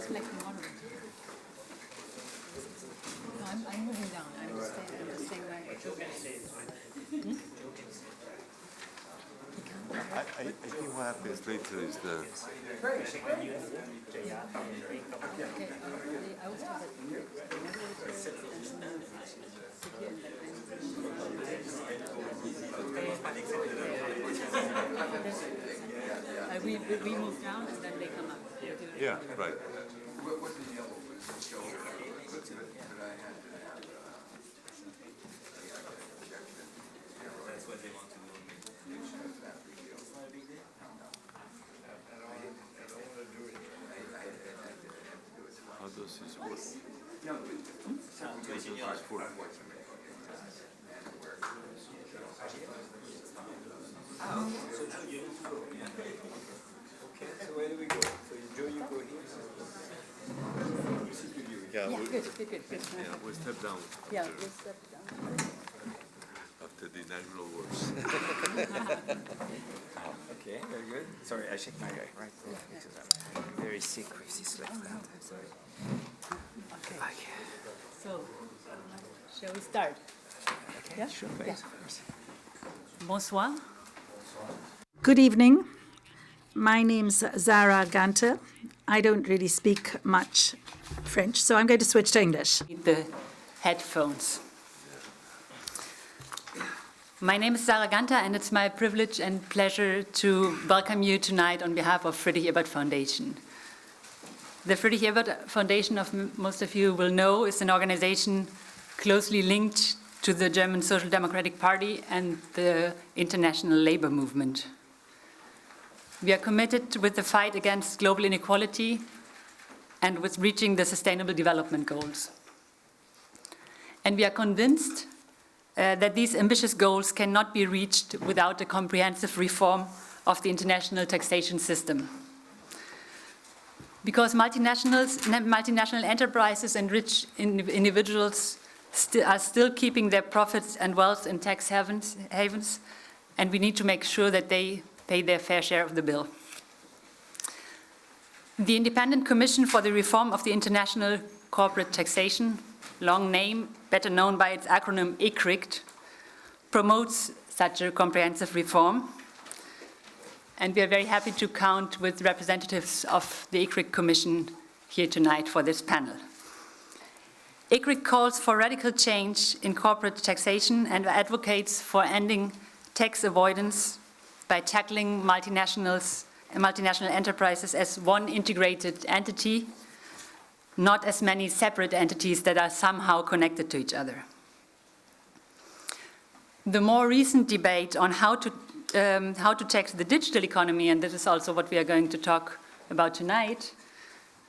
just like tomorrow. No, I'm moving down. I'm just staying right. I think what happens later is the... Okay, I was told that the moderator sit here and we move down and then they come up. Yeah, right. That's what they want to do. How does this work? So where do we go? So Joe, you go here. Yeah, Good. yeah, we'll step down Yeah, we'll step down. after the inaugural words. Okay, very good. Sorry, I shake my right foot because I'm very sick with this left hand. I'm sorry. Okay. So, shall we start? Okay, Yeah? sure, Yeah. please. Bonsoir. Good evening. My name's Zara Ganter. I don't really speak much French, so I'm going to switch to English. The headphones. My name is Zara Ganter, and it's my privilege and pleasure to welcome you tonight on behalf of Friedrich-Ebert Foundation. The Friedrich-Ebert Foundation, most of you will know, is an organization closely linked to the German Social Democratic Party and the international labor movement. We are committed with the fight against global inequality and with reaching the Sustainable Development Goals. And we are convinced that these ambitious goals cannot be reached without a comprehensive reform of the international taxation system. Because multinational enterprises and rich individuals are still keeping their profits and wealth in tax havens, and we need to make sure that they pay their fair share of the bill. The Independent Commission for the Reform of the International Corporate Taxation, long name, better known by its acronym ICRICT, promotes such a comprehensive reform. And we are very happy to count with representatives of the ICRICT Commission here tonight for this panel. ICRICT calls for radical change in corporate taxation and advocates for ending tax avoidance by tackling multinational enterprises as one integrated entity, not as many separate entities that are somehow connected to each other. The more recent debate on how to tax the digital economy, and this is also what we are going to talk about tonight,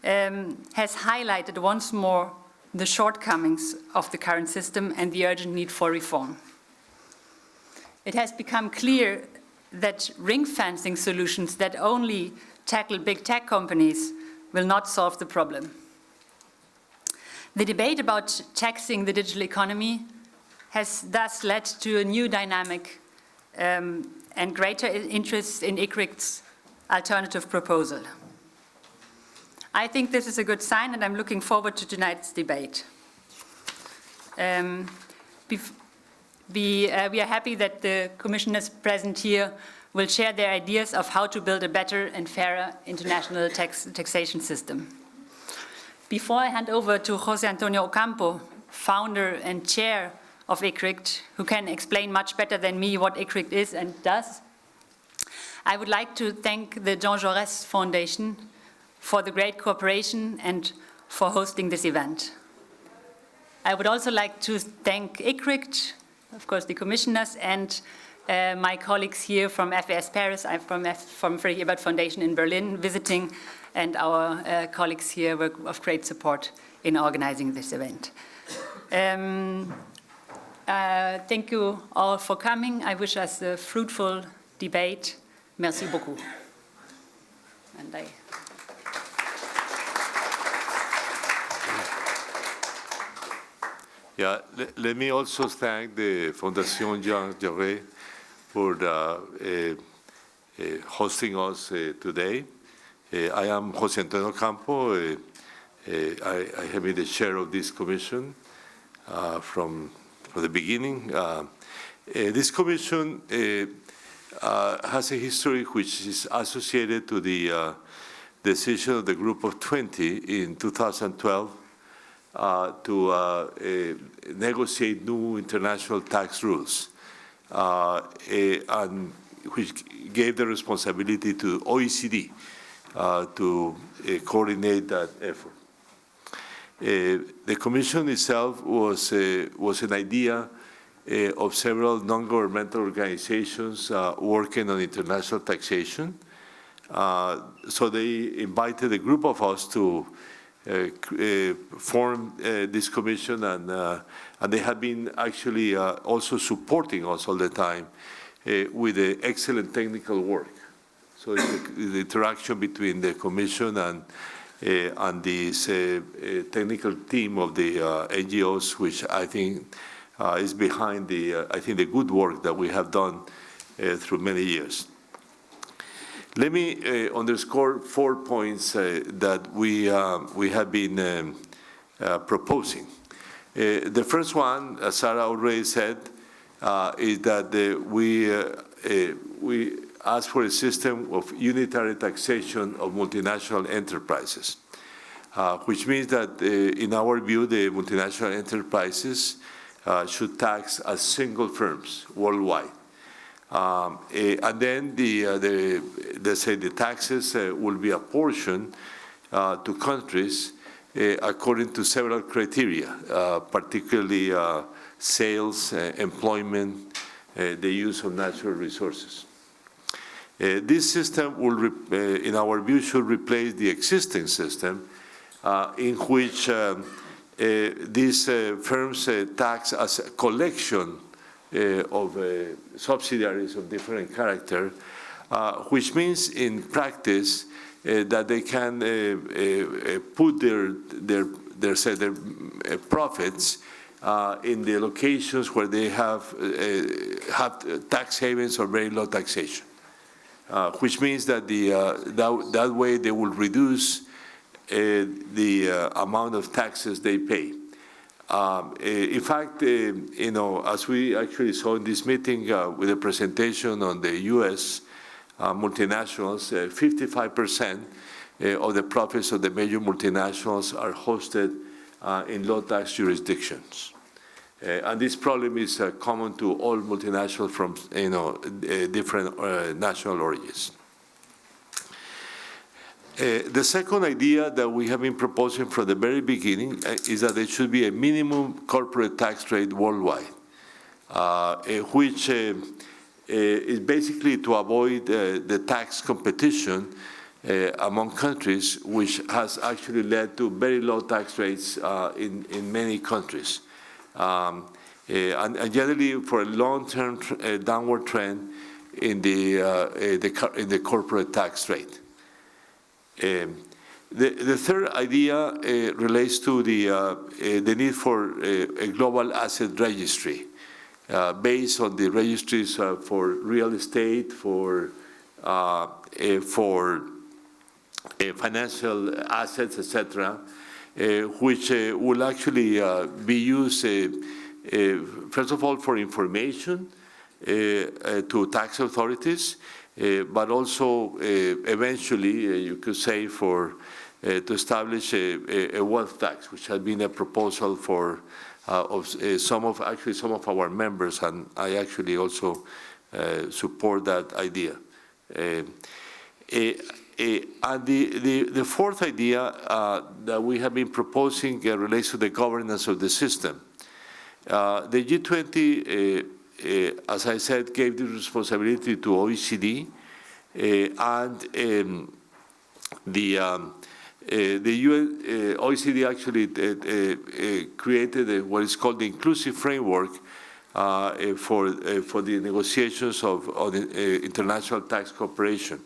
has highlighted once more the shortcomings of the current system and the urgent need for reform. It has become clear that ring-fencing solutions that only tackle big tech companies will not solve the problem. The debate about taxing the digital economy has thus led to a new dynamic and greater interest in ICRICT's alternative proposal. I think this is a good sign, and I'm looking forward to tonight's debate. We are happy that the commissioners present here will share their ideas of how to build a better and fairer international taxation system. Before I hand over to José Antonio Ocampo, founder and chair of ICRICT, who can explain much better than me what ICRICT is and does, I would like to thank the Jean-Jaurès Foundation for the great cooperation and for hosting this event. I would also like to thank ICRICT, of course the commissioners, and my colleagues here from FES Paris. I'm from Friedrich-Ebert Foundation in Berlin visiting, and our colleagues here were of great support in organizing this event. Thank you all for coming. I wish us a fruitful debate. Merci beaucoup. And Yeah, let me also thank the Fondation Jean-Jaurès for hosting us today. I am José Antonio Ocampo. I have been the chair of this commission from the beginning. This commission has a history which is associated to the decision of the Group of 20 in 2012 to negotiate new international tax rules, and which gave the responsibility to OECD to coordinate that effort. The Commission itself was an idea of several non-governmental organizations working on international taxation. So they invited a group of us to form this commission, and they have been actually also supporting us all the time with the excellent technical work. So the interaction between the commission and this technical team of the NGOs, which I think is behind the good work that we have done through many years. Let me underscore 4 points that we have been proposing. The first one, as Sarah already said, is that we ask for a system of unitary taxation of multinational enterprises, which means that, in our view, the multinational enterprises should tax as single firms worldwide. And then the taxes will be apportioned to countries according to several criteria, particularly sales, employment, the use of natural resources. This system will, in our view, should replace the existing system in which these firms tax as a collection of subsidiaries of different character, which means in practice that they can put their profits in the locations where they have tax havens or very low taxation, which means that that way they will reduce the amount of taxes they pay. In fact, as we actually saw in this meeting with a presentation on the U.S. Multinationals, 55% of the profits of the major multinationals are hosted in low-tax jurisdictions. And this problem is common to all multinationals from different national origins. The second idea that we have been proposing from the very beginning is that there should be a minimum corporate tax rate worldwide, which is basically to avoid the tax competition among countries, which has actually led to very low tax rates in many countries, and generally for a long-term downward trend in the corporate tax rate. The third idea relates to the need for a global asset registry based on the registries for real estate, for financial assets, etc., which will actually be used, first of all, for information to tax authorities, but also eventually, you could say, to establish a wealth tax, which has been a proposal of some of our members, and I actually also support that idea. And the fourth idea that we have been proposing relates to the governance of the system. The G20, as I said, gave the responsibility to OECD, and the OECD actually created what is called the inclusive framework for the negotiations of international tax cooperation,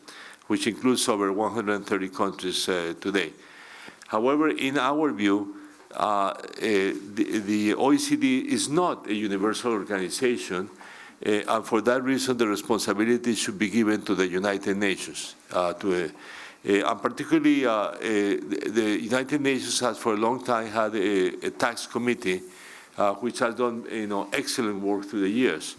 which includes over 130 countries today. However, in our view, the OECD is not a universal organization, and for that reason, the responsibility should be given to the United Nations, to And particularly, the United Nations has for a long time had a tax committee which has done excellent work through the years.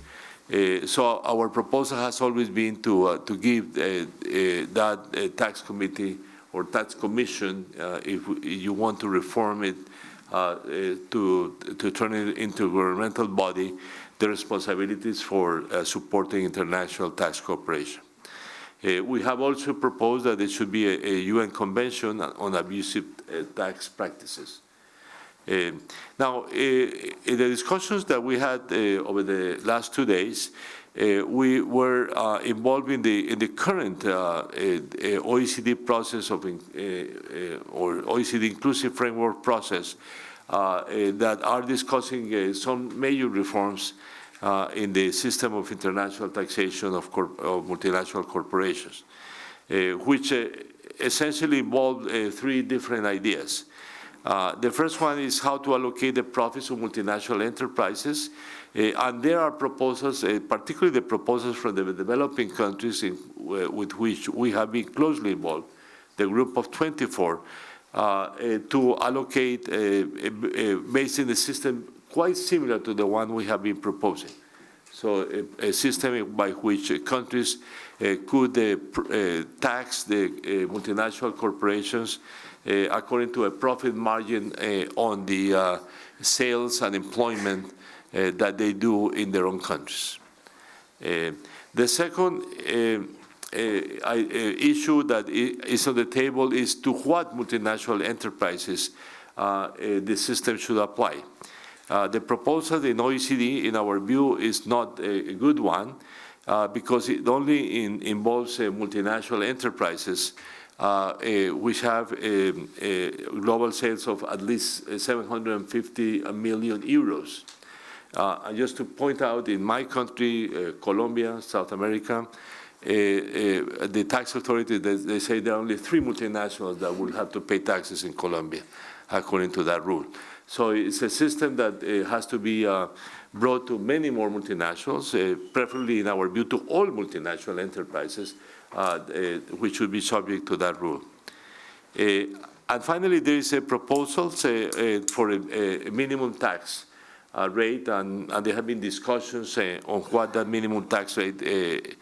So our proposal has always been to give that tax committee or tax commission, if you want to reform it, to turn it into a governmental body, the responsibilities for supporting international tax cooperation. We have also proposed that there should be a UN convention on abusive tax practices. Now, in the discussions that we had over the last 2 days, we were involved in the current OECD process of, or OECD inclusive framework process that are discussing some major reforms in the system of international taxation of multinational corporations, which essentially involve 3 different ideas. The first one is how to allocate the profits of multinational enterprises, and there are proposals, particularly the proposals from the developing countries with which we have been closely involved, the group of 24, to allocate based in a system quite similar to the one we have been proposing. So a system by which countries could tax the multinational corporations according to a profit margin on the sales and employment that they do in their own countries. The second issue that is on the table is to what multinational enterprises the system should apply. The proposal in OECD, in our view, is not a good one because it only involves multinational enterprises which have global sales of at least 750 million euros. And just to point out, in my country, Colombia, South America, the tax authorities, they say there are only 3 multinationals that will have to pay taxes in Colombia, according to that rule. So it's a system that has to be brought to many more multinationals, preferably in our view to all multinational enterprises, which should be subject to that rule. And finally, there is a proposal for a minimum tax rate, and there have been discussions on what that minimum tax rate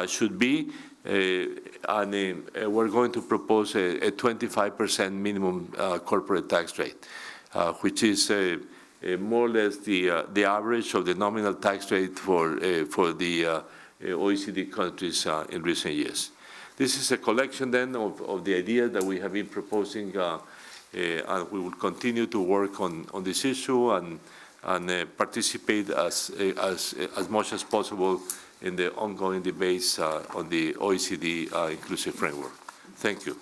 should be, and we're going to propose a 25% minimum corporate tax rate, which is more or less the average of the nominal tax rate for the OECD countries in recent years. This is a collection then of the ideas that we have been proposing, and we will continue to work on this issue and participate as much as possible in the ongoing debates on the OECD inclusive framework. Thank you.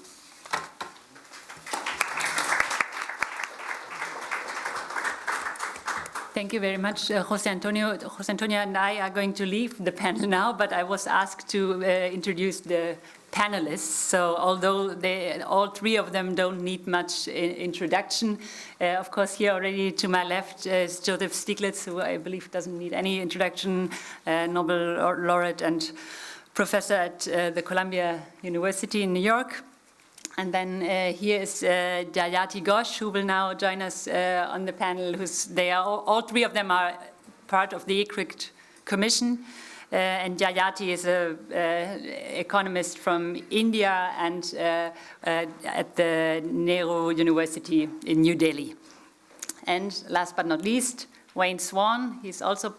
Thank you very much, José Antonio. José Antonio and I are going to leave the panel now, but I was asked to introduce the panelists. So although all 3 of them don't need much introduction, of course, here already to my left is Joseph Stiglitz, who I believe doesn't need any introduction, Nobel laureate and professor at the Columbia University in New York. And then here is Jayati Ghosh, who will now join us on the panel. All 3 of them are part of the ICRICT Commission. And Jayati is an economist from India and at the Nehru University in New Delhi. And last but not least, Wayne Swan. He's also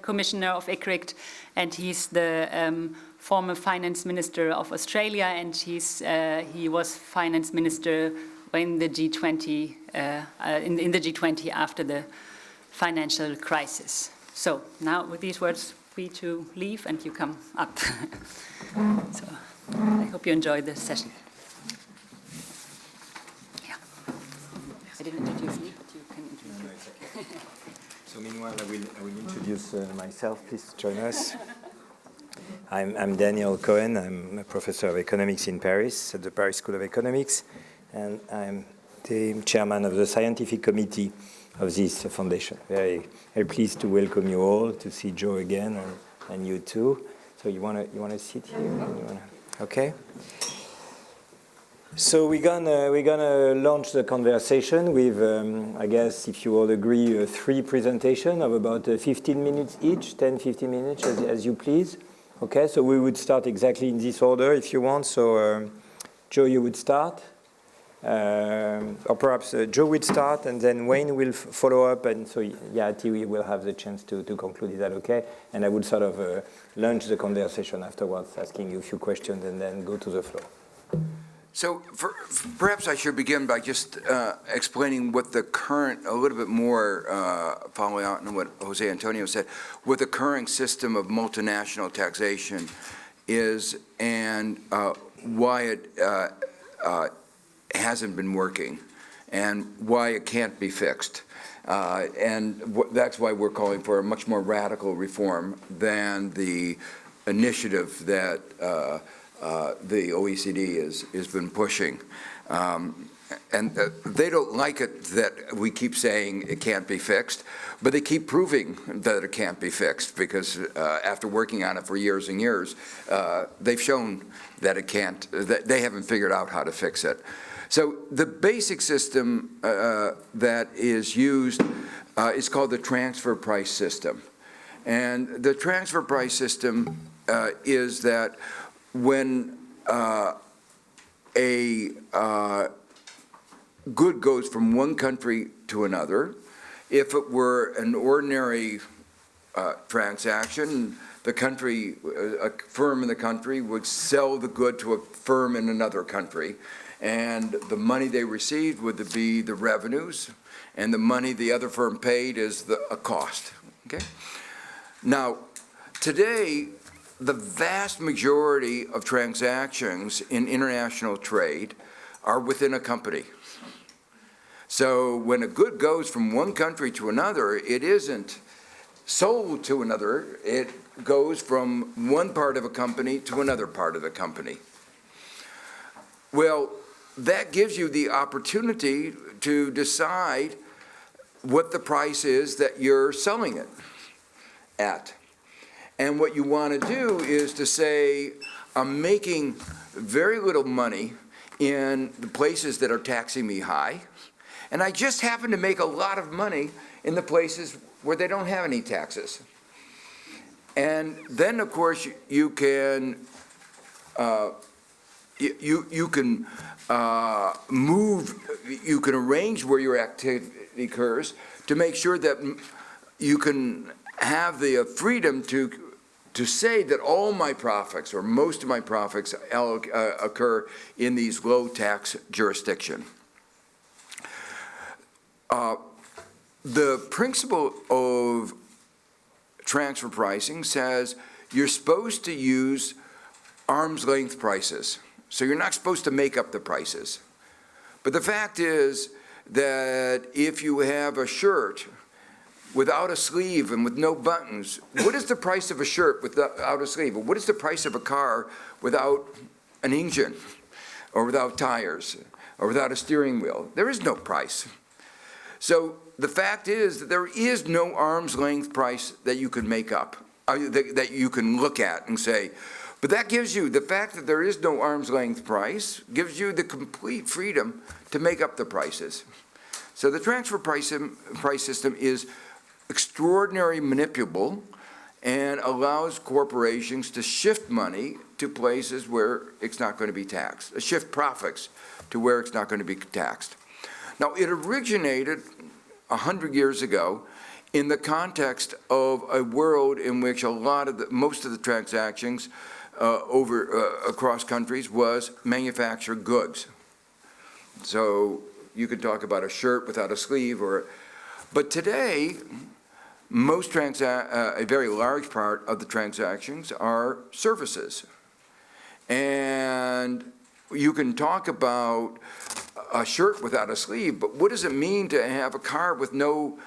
commissioner of ICRICT, and he's the former finance minister of Australia, and he was finance minister in the G20 in the G20 after the financial crisis. So now, with these words, free to leave, and you come up. So I hope you enjoy the session. Yeah, I didn't introduce you, but you can introduce. No, okay. So meanwhile, I will introduce myself. Please join us. I'm Daniel Cohen. I'm a professor of economics in Paris at the Paris School of Economics, and I'm the chairman of the scientific committee of this foundation. Very pleased to welcome you all, to see Joe again, and you too. So you wanna sit here? Okay. So we're gonna launch the conversation with, I guess, if you all agree, 3 presentations of about 15 minutes each, 10, 15 minutes, as you please. Okay, so we would start exactly in this order if you want. So Joe, you would start. Or perhaps Joe would start, and then Wayne will follow up, and so Jayati, we will have the chance to conclude. Is that okay? And I would sort of launch the conversation afterwards, asking you a few questions, and then go to the floor. So perhaps I should begin by just explaining what the current, a little bit more following out on what Jose Antonio said, what the current system of multinational taxation is, and why it hasn't been working, and why it can't be fixed. And that's why we're calling for a much more radical reform than the initiative that the OECD has been pushing. And they don't like it that we keep saying it can't be fixed, but they keep proving that it can't be fixed, because after working on it for years and years, they've shown that it can't, that they haven't figured out how to fix it. So the basic system that is used is called the transfer price system. And the transfer price system is that when a good goes from one country to another, if it were an ordinary transaction, the country, a firm in the country would sell the good to a firm in another country, and the money they received would be the revenues, and the money the other firm paid is a cost, okay? Now, today, the vast majority of transactions in international trade are within a company. So when a good goes from one country to another, it isn't sold to another, it goes from one part of a company to another part of the company. Well, that gives you the opportunity to decide what the price is that you're selling it at. And what you want to do is to say, I'm making very little money in the places that are taxing me high, and I just happen to make a lot of money in the places where they don't have any taxes. And then, of course, you can you can arrange where your activity occurs to make sure that you can have the freedom to say that all my profits, or most of my profits, occur in these low tax jurisdictions. The principle of transfer pricing says you're supposed to use arm's length prices. So you're not supposed to make up the prices. But the fact is that if you have a shirt without a sleeve and with no buttons, what is the price of a shirt without a sleeve? What is the price of a car without an engine, or without tires, or without a steering wheel? There is no price. So the fact is that there is no arm's length price that you can make up, that you can look at and say, but that gives you, the fact that there is no arm's length price gives you the complete freedom to make up the prices. So the transfer price system is extraordinarily manipulable and allows corporations to shift money to places where it's not going to be taxed, shift profits to where it's not going to be taxed. Now, it originated 100 years ago in the context of a world in which most of the transactions across countries was manufactured goods. So you could talk about a shirt without a sleeve, but today, a very large part of the transactions are services. And you can talk about a shirt without a sleeve, but what does it mean to have a car with no,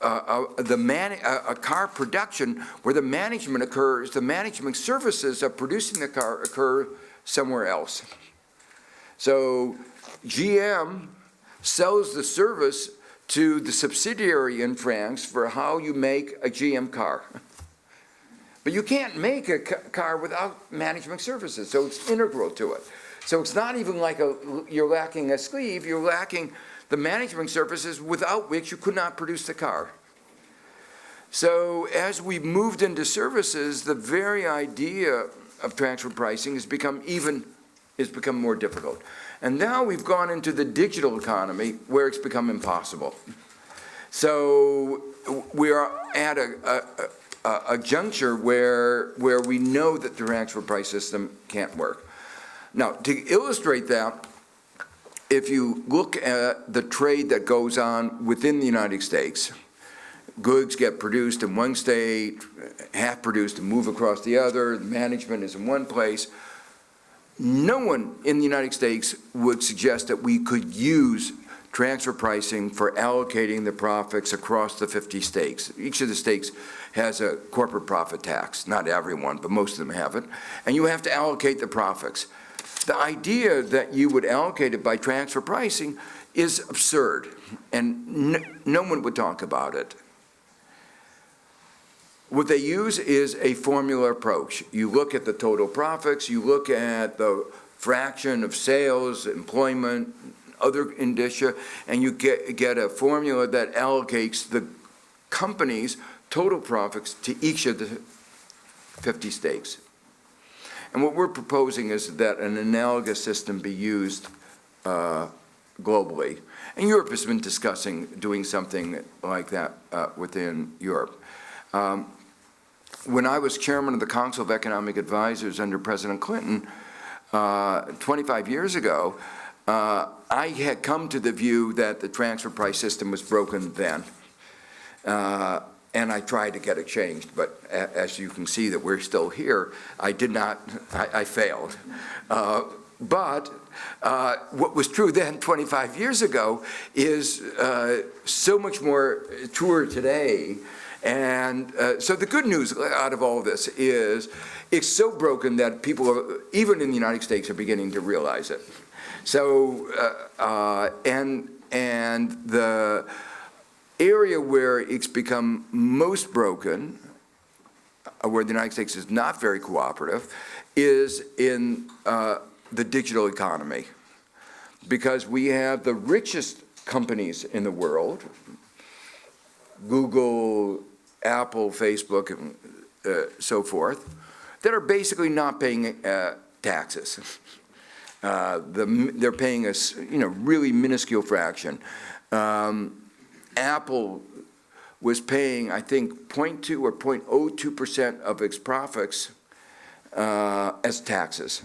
a car production where the management occurs, the management services of producing the car occur somewhere else? So GM sells the service to the subsidiary in France for how you make a GM car. But you can't make a car without management services, so it's integral to it. So it's not even like you're lacking a sleeve, you're lacking the management services without which you could not produce the car. So as we moved into services, the very idea of transfer pricing has become more difficult. And now we've gone into the digital economy where it's become impossible. So we are at a juncture where we know that the transfer price system can't work. Now, to illustrate that, if you look at the trade that goes on within the United States, goods get produced in one state, half produced and move across the other, the management is in one place. No one in the United States would suggest that we could use transfer pricing for allocating the profits across the 50 states. Each of the states has a corporate profit tax. Not everyone, but most of them have it. And you have to allocate the profits. The idea that you would allocate it by transfer pricing is absurd, and no one would talk about it. What they use is a formula approach. You look at the total profits, you look at the fraction of sales, employment, other indicia, and you get a formula that allocates the company's total profits to each of the 50 states. And what we're proposing is that an analogous system be used globally. And Europe has been discussing doing something like that within Europe. When I was chairman of the Council of Economic Advisors under President Clinton 25 years ago, I had come to the view that the transfer price system was broken then. And I tried to get it changed, but as you can see that we're still here, I failed. But what was true then 25 years ago is so much more truer today. And so the good news out of all this is it's so broken that people, even in the United States, are beginning to realize it. So, and the area where it's become most broken, where the United States is not very cooperative, is in the digital economy. Because we have the richest companies in the world, Google, Apple, Facebook, and so forth, that are basically not paying taxes. They're paying a really minuscule fraction. Apple was paying, I think, 0.2 or 0.02% of its profits as taxes.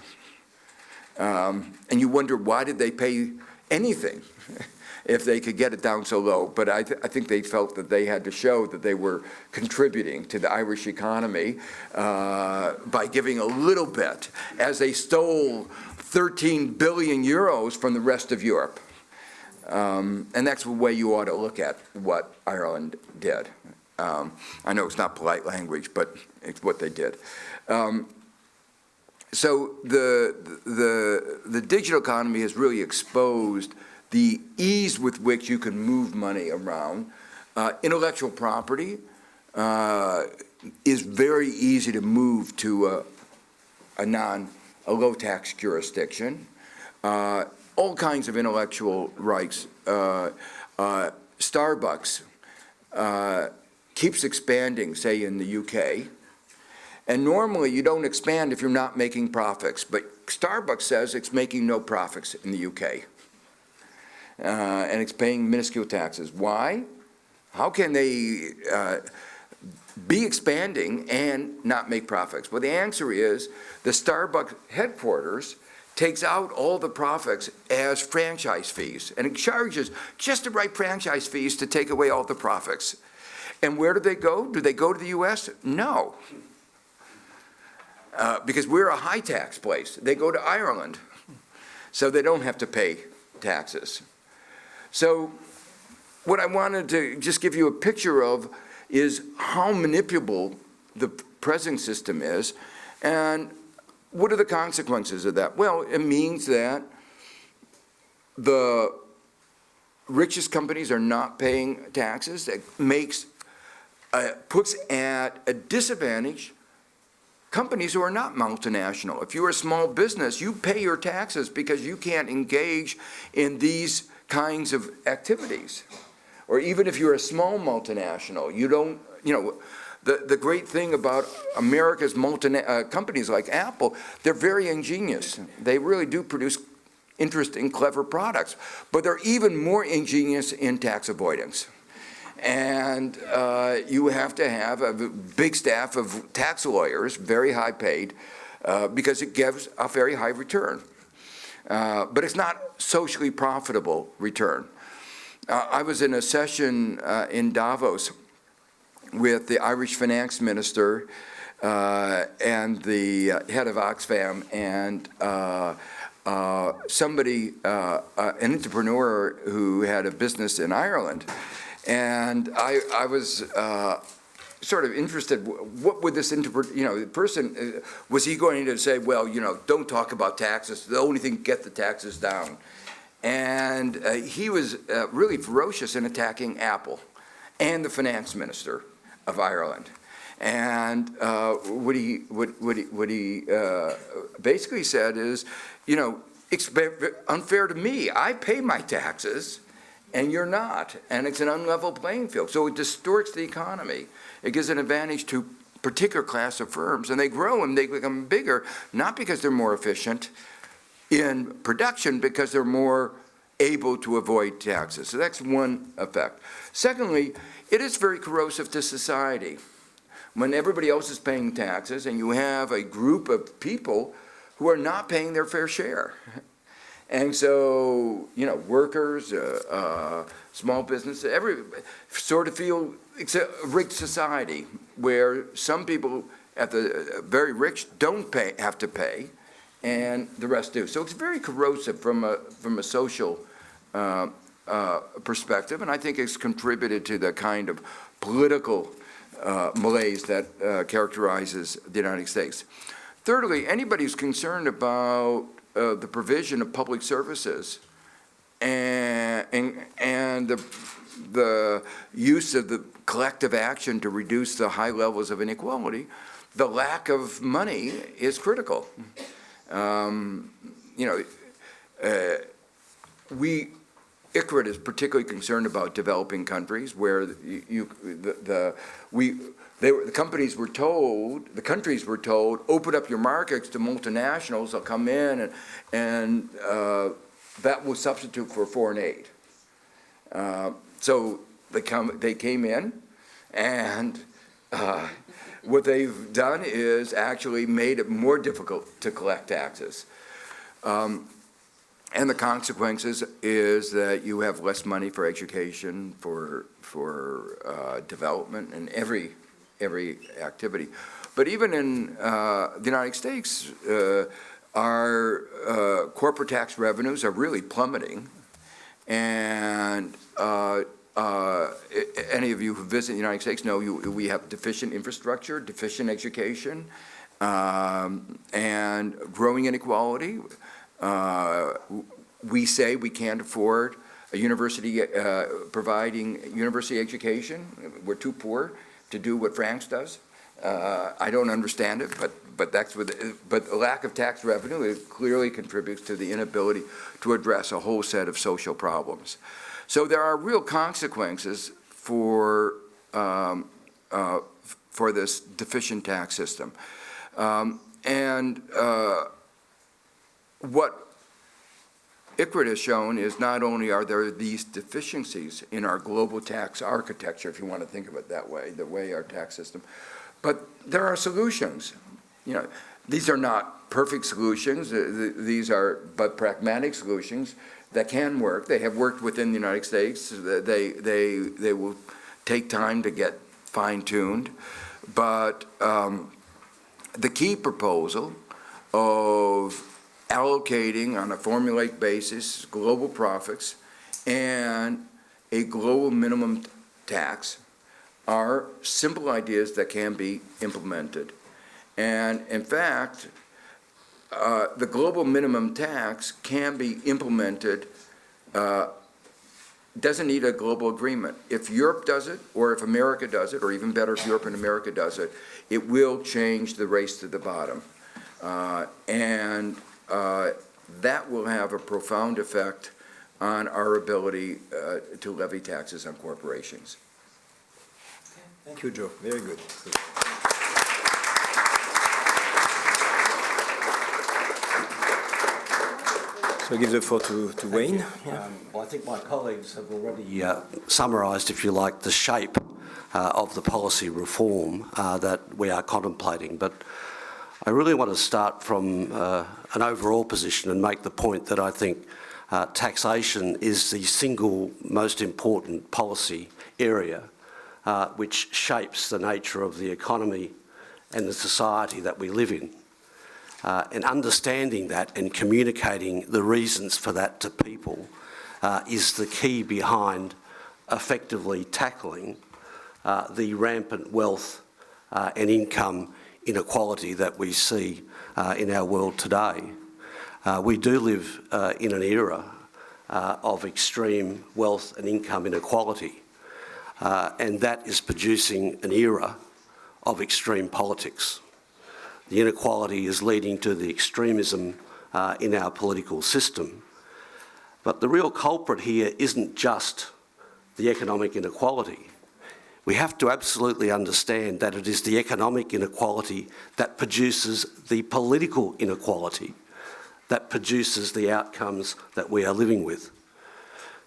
And you wonder, why did they pay anything if they could get it down so low? But I think they felt that they had to show that they were contributing to the Irish economy by giving a little bit, as they stole 13 billion euros from the rest of Europe. And that's the way you ought to look at what Ireland did. I know it's not polite language, but it's what they did. So the digital economy has really exposed the ease with which you can move money around. Intellectual property is very easy to move to a low-tax jurisdiction. All kinds of intellectual rights. Starbucks keeps expanding, say, in the UK. And normally you don't expand if you're not making profits, but Starbucks says it's making no profits in the UK. And it's paying minuscule taxes. Why? How can they be expanding and not make profits? Well, the answer is the Starbucks headquarters takes out all the profits as franchise fees, and it charges just the right franchise fees to take away all the profits. And where do they go? Do they go to the US? No. Because we're a high tax place. They go to Ireland, so they don't have to pay taxes. So what I wanted to just give you a picture of is how manipulable the present system is, and what are the consequences of that? Well, it means that the richest companies are not paying taxes. That puts at a disadvantage companies who are not multinational. If you're a small business, you pay your taxes because you can't engage in these kinds of activities. Or even if you're a small multinational, you don't, the great thing about America's companies like Apple, they're very ingenious. They really do produce interesting, clever products, but they're even more ingenious in tax avoidance. And you have to have a big staff of tax lawyers, very high paid, because it gives a very high return. But it's not socially profitable return. I was in a session in Davos with the Irish finance minister and the head of Oxfam and somebody, an entrepreneur who had a business in Ireland. And I was sort of interested, what would this the person, was he going to say, well, don't talk about taxes, the only thing, get the taxes down. And he was really ferocious in attacking Apple and the finance minister of Ireland. And what he basically said is, it's unfair to me. I pay my taxes, and you're not. And it's an unlevel playing field. So it distorts the economy. It gives an advantage to a particular class of firms, and they grow and they become bigger, not because they're more efficient in production, because they're more able to avoid taxes. So that's one effect. Secondly, it is very corrosive to society. When everybody else is paying taxes and you have a group of people who are not paying their fair share. And so, workers, small businesses, sort of feel it's a rigged society where some people at the very rich don't have to pay, and the rest do. So it's very corrosive from a social perspective, and I think it's contributed to the kind of political malaise that characterizes the United States. Thirdly, anybody who's concerned about the provision of public services and the use of the collective action to reduce the high levels of inequality, the lack of money is critical. ICRIT is particularly concerned about developing countries where the countries were told, open up your markets to multinationals, they'll come in, and that will substitute for foreign aid. So they came in, and what they've done is actually made it more difficult to collect taxes. And the consequences is that you have less money for education, for development, and every activity. But even in the United States, our corporate tax revenues are really plummeting. And any of you who visit the United States know we have deficient infrastructure, deficient education, and growing inequality. We say we can't afford a university providing university education. We're too poor to do what France does. I don't understand it, but that's but the lack of tax revenue, it clearly contributes to the inability to address a whole set of social problems. So there are real consequences for this deficient tax system. What ICRIT has shown is not only are there these deficiencies in our global tax architecture, if you want to think of it that way, the way our tax system, but there are solutions. These are not perfect solutions. These are but pragmatic solutions that can work. They have worked within the United States. They will take time to get fine-tuned. But the key proposal of allocating on a formulaic basis global profits and a global minimum tax are simple ideas that can be implemented. And in fact, the global minimum tax can be implemented doesn't need a global agreement. If Europe does it, or if America does it, or even better, if Europe and America does it, it will change the race to the bottom. That will have a profound effect on our ability to levy taxes on corporations. Thank you, Joe. Very good. So I give the floor to Wayne. Yeah. Well, I think my colleagues have already summarised, if you like, the shape of the policy reform that we are contemplating. But I really want to start from an overall position and make the point that I think taxation is the single most important policy area which shapes the nature of the economy and the society that we live in. And understanding that and communicating the reasons for that to people is the key behind effectively tackling the rampant wealth and income inequality that we see in our world today. We do live in an era of extreme wealth and income inequality, and that is producing an era of extreme politics. The inequality is leading to the extremism in our political system. But the real culprit here isn't just the economic inequality. We have to absolutely understand that it is the economic inequality that produces the political inequality, that produces the outcomes that we are living with.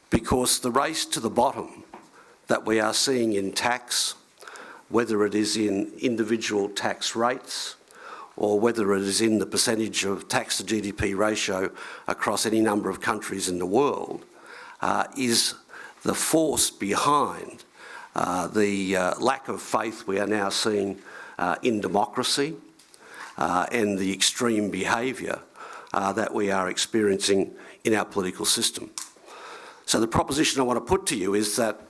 Because the race to the bottom that we are seeing in tax, whether it is in individual tax rates, or whether it is in the percentage of tax to GDP ratio across any number of countries in the world, is the force behind the lack of faith we are now seeing in democracy and the extreme behaviour that we are experiencing in our political system. So the proposition I want to put to you is that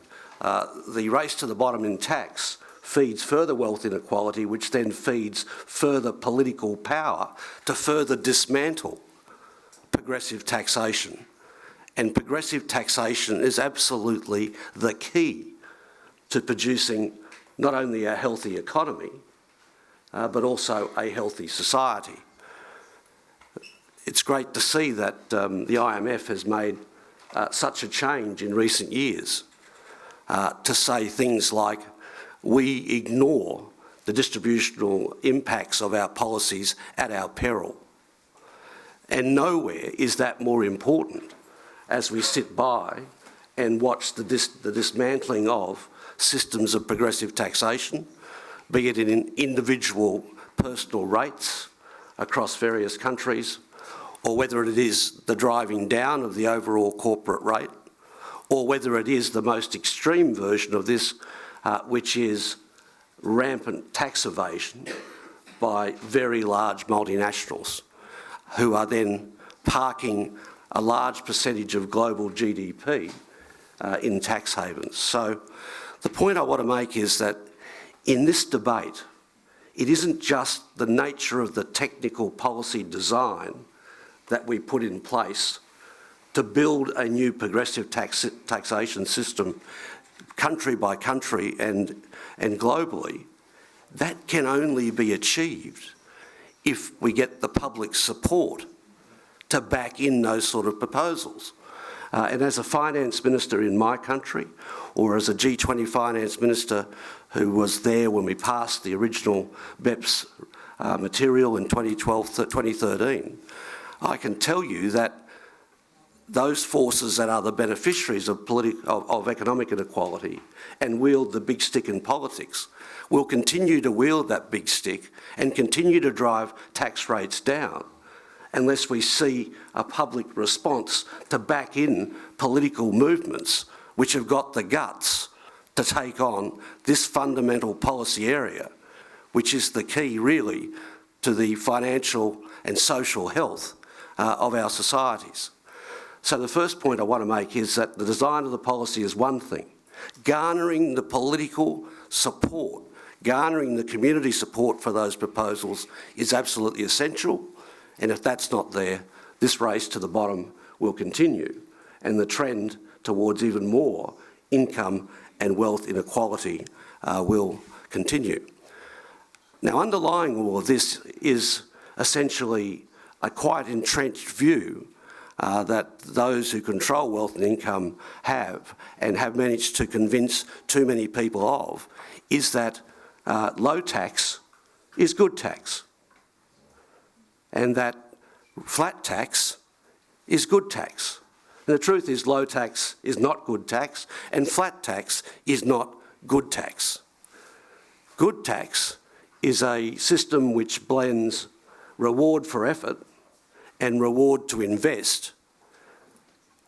the race to the bottom in tax feeds further wealth inequality, which then feeds further political power to further dismantle progressive taxation. And progressive taxation is absolutely the key to producing not only a healthy economy, but also a healthy society. It's great to see that the IMF has made such a change in recent years to say things like, we ignore the distributional impacts of our policies at our peril. And nowhere is that more important as we sit by and watch the dismantling of systems of progressive taxation, be it in individual personal rates across various countries, or whether it is the driving down of the overall corporate rate, or whether it is the most extreme version of this, which is rampant tax evasion by very large multinationals who are then parking a large percentage of global GDP in tax havens. So the point I want to make is that in this debate, it isn't just the nature of the technical policy design that we put in place to build a new progressive taxation system country by country and globally. That can only be achieved if we get the public support to back in those sort of proposals. And as a finance minister in my country, or as a G20 finance minister who was there when we passed the original BEPS material in 2013, I can tell you that those forces that are the beneficiaries of economic inequality and wield the big stick in politics will continue to wield that big stick and continue to drive tax rates down unless we see a public response to back in political movements which have got the guts to take on this fundamental policy area, which is the key really to the financial and social health of our societies. So the first point I want to make is that the design of the policy is one thing. Garnering the political support, garnering the community support for those proposals is absolutely essential. And if that's not there, this race to the bottom will continue. And the trend towards even more income and wealth inequality will continue. Now, underlying all of this is essentially a quite entrenched view that those who control wealth and income have, and have managed to convince too many people of, is that low tax is good tax, and that flat tax is good tax. And the truth is low tax is not good tax, and flat tax is not good tax. Good tax is a system which blends reward for effort and reward to invest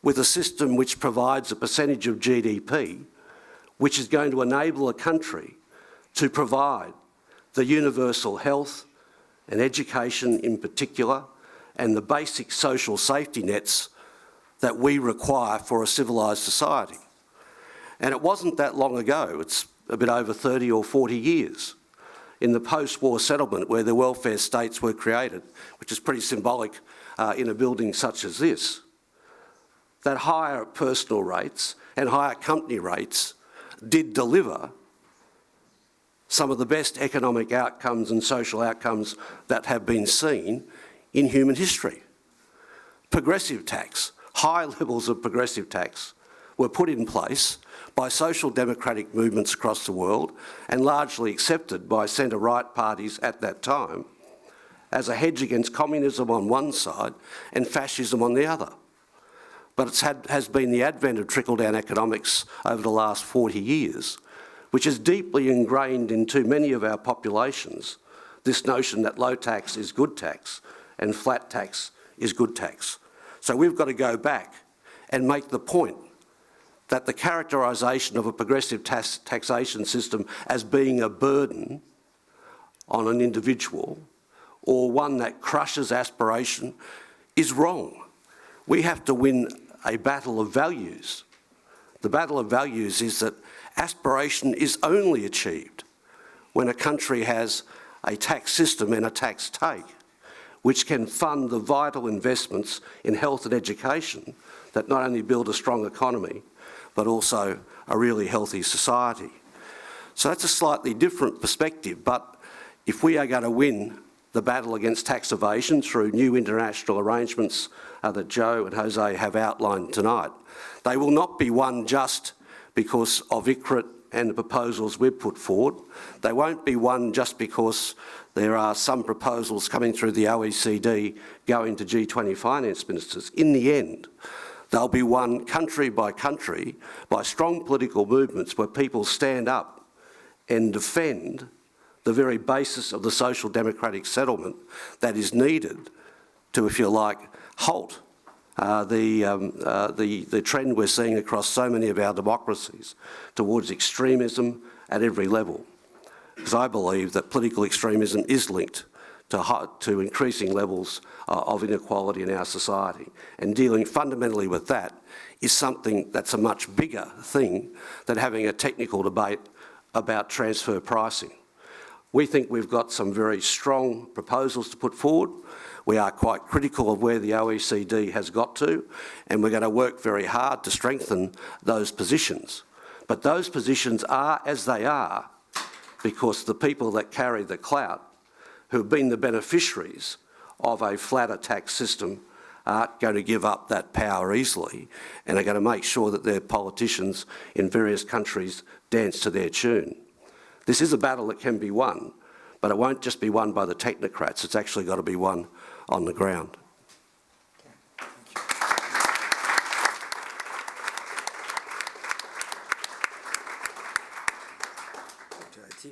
with a system which provides a percentage of GDP which is going to enable a country to provide the universal health and education in particular, and the basic social safety nets that we require for a civilised society. And it wasn't that long ago, it's a bit over 30 or 40 years, in the post-war settlement where the welfare states were created, which is pretty symbolic in a building such as this, that higher personal rates and higher company rates did deliver some of the best economic outcomes and social outcomes that have been seen in human history. Progressive tax, high levels of progressive tax were put in place by social democratic movements across the world and largely accepted by centre-right parties at that time as a hedge against communism on one side and fascism on the other. But it has been the advent of trickle-down economics over the last 40 years, which is deeply ingrained into many of our populations, this notion that low tax is good tax and flat tax is good tax. So we've got to go back and make the point that the characterisation of a progressive taxation system as being a burden on an individual or one that crushes aspiration is wrong. We have to win a battle of values. The battle of values is that aspiration is only achieved when a country has a tax system and a tax take which can fund the vital investments in health and education that not only build a strong economy, but also a really healthy society. So that's a slightly different perspective, but if we are going to win the battle against tax evasion through new international arrangements that Joe and Jose have outlined tonight, they will not be won just because of ICRIT and the proposals we've put forward. They won't be won just because there are some proposals coming through the OECD going to G20 finance ministers. In the end, they'll be won country by strong political movements where people stand up and defend the very basis of the social democratic settlement that is needed to, if you like, halt the trend we're seeing across so many of our democracies towards extremism at every level. Because I believe that political extremism is linked to increasing levels of inequality in our society. And dealing fundamentally with that is something that's a much bigger thing than having a technical debate about transfer pricing. We think we've got some very strong proposals to put forward. We are quite critical of where the OECD has got to, and we're going to work very hard to strengthen those positions. But those positions are as they are because the people that carry the clout, who have been the beneficiaries of a flatter tax system, aren't going to give up that power easily and are going to make sure that their politicians in various countries dance to their tune. This is a battle that can be won, but it won't just be won by the technocrats. It's actually got to be won on the ground.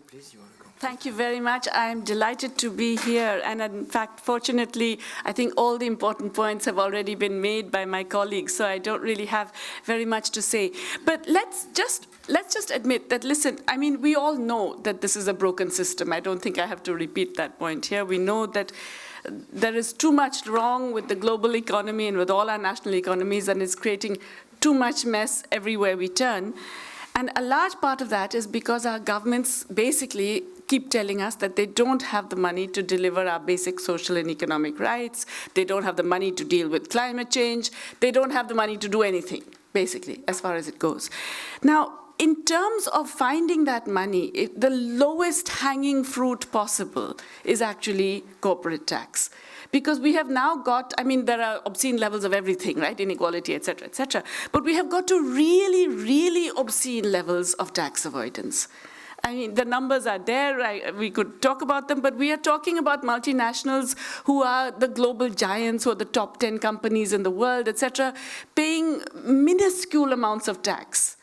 Please, you want to go? Thank you very much. I am delighted to be here. And in fact, fortunately, I think all the important points have already been made by my colleagues, so I don't really have very much to say. But let's just admit that, listen, I mean, we all know that this is a broken system. I don't think I have to repeat that point here. We know that there is too much wrong with the global economy and with all our national economies, and it's creating too much mess everywhere we turn. And a large part of that is because our governments basically keep telling us that they don't have the money to deliver our basic social and economic rights. They don't have the money to deal with climate change. They don't have the money to do anything. basically, as far as it goes. Now, in terms of finding that money, the lowest hanging fruit possible is actually corporate tax. Because we have now got, I mean, there are obscene levels of everything, right? Inequality, et cetera, but we have got to really, really obscene levels of tax avoidance. I mean, the numbers are there, we could talk about them, but we are talking about multinationals who are the global giants, who are the top 10 companies in the world, et cetera, paying minuscule amounts of tax.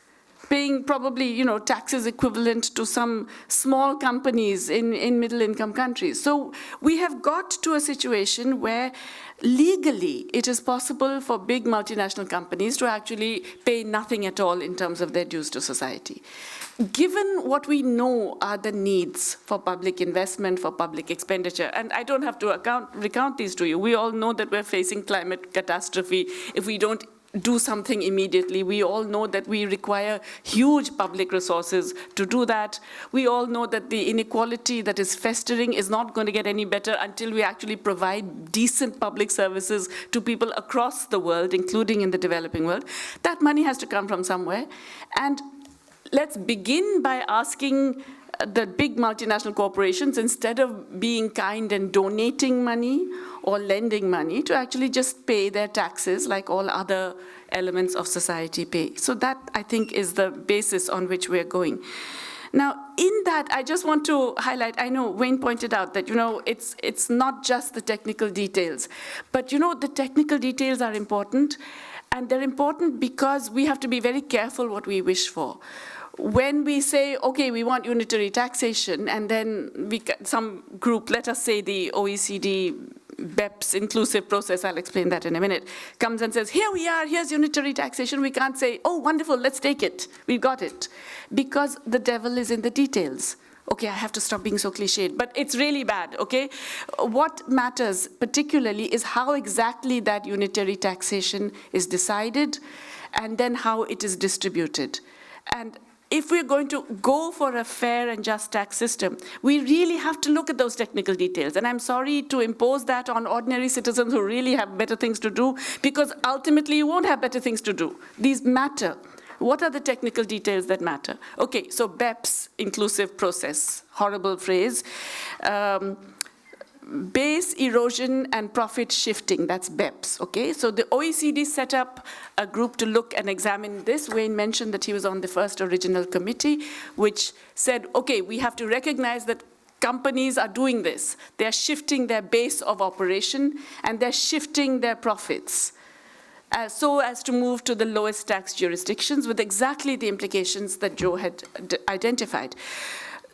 Paying probably, you know, taxes equivalent to some small companies in middle-income countries. So we have got to a situation where legally it is possible for big multinational companies to actually pay nothing at all in terms of their dues to society. Given what we know are the needs for public investment, for public expenditure, and I don't have to recount these to you. We all know that we're facing climate catastrophe if we don't do something immediately. We all know that we require huge public resources to do that. We all know that the inequality that is festering is not going to get any better until we actually provide decent public services to people across the world, including in the developing world. That money has to come from somewhere. And let's begin by asking the big multinational corporations, instead of being kind and donating money or lending money, to actually just pay their taxes like all other elements of society pay. So that, I think, is the basis on which we're going. Now, in that, I just want to highlight, I know Wayne pointed out that, you know, it's not just the technical details, but, you know, the technical details are important, and they're important because we have to be very careful what we wish for. When we say, okay, we want unitary taxation, and then some group, let us say the OECD BEPS inclusive process, I'll explain that in a minute, comes and says, here we are, here's unitary taxation, we can't say, oh, wonderful, let's take it, we've got it. Because the devil is in the details. Okay, I have to stop being so cliched, but it's really bad, okay? What matters particularly is how exactly that unitary taxation is decided, and then how it is distributed. And if we're going to go for a fair and just tax system, we really have to look at those technical details. And I'm sorry to impose that on ordinary citizens who really have better things to do, because ultimately you won't have better things to do. These matter. What are the technical details that matter? Okay, so BEPS, inclusive process, horrible phrase. Base erosion and profit shifting, that's BEPS, okay? So the OECD set up a group to look and examine this. Wayne mentioned that he was on the first original committee, which said, okay, we have to recognize that companies are doing this. They're shifting their base of operation, and they're shifting their profits so as to move to the lowest tax jurisdictions with exactly the implications that Joe had identified.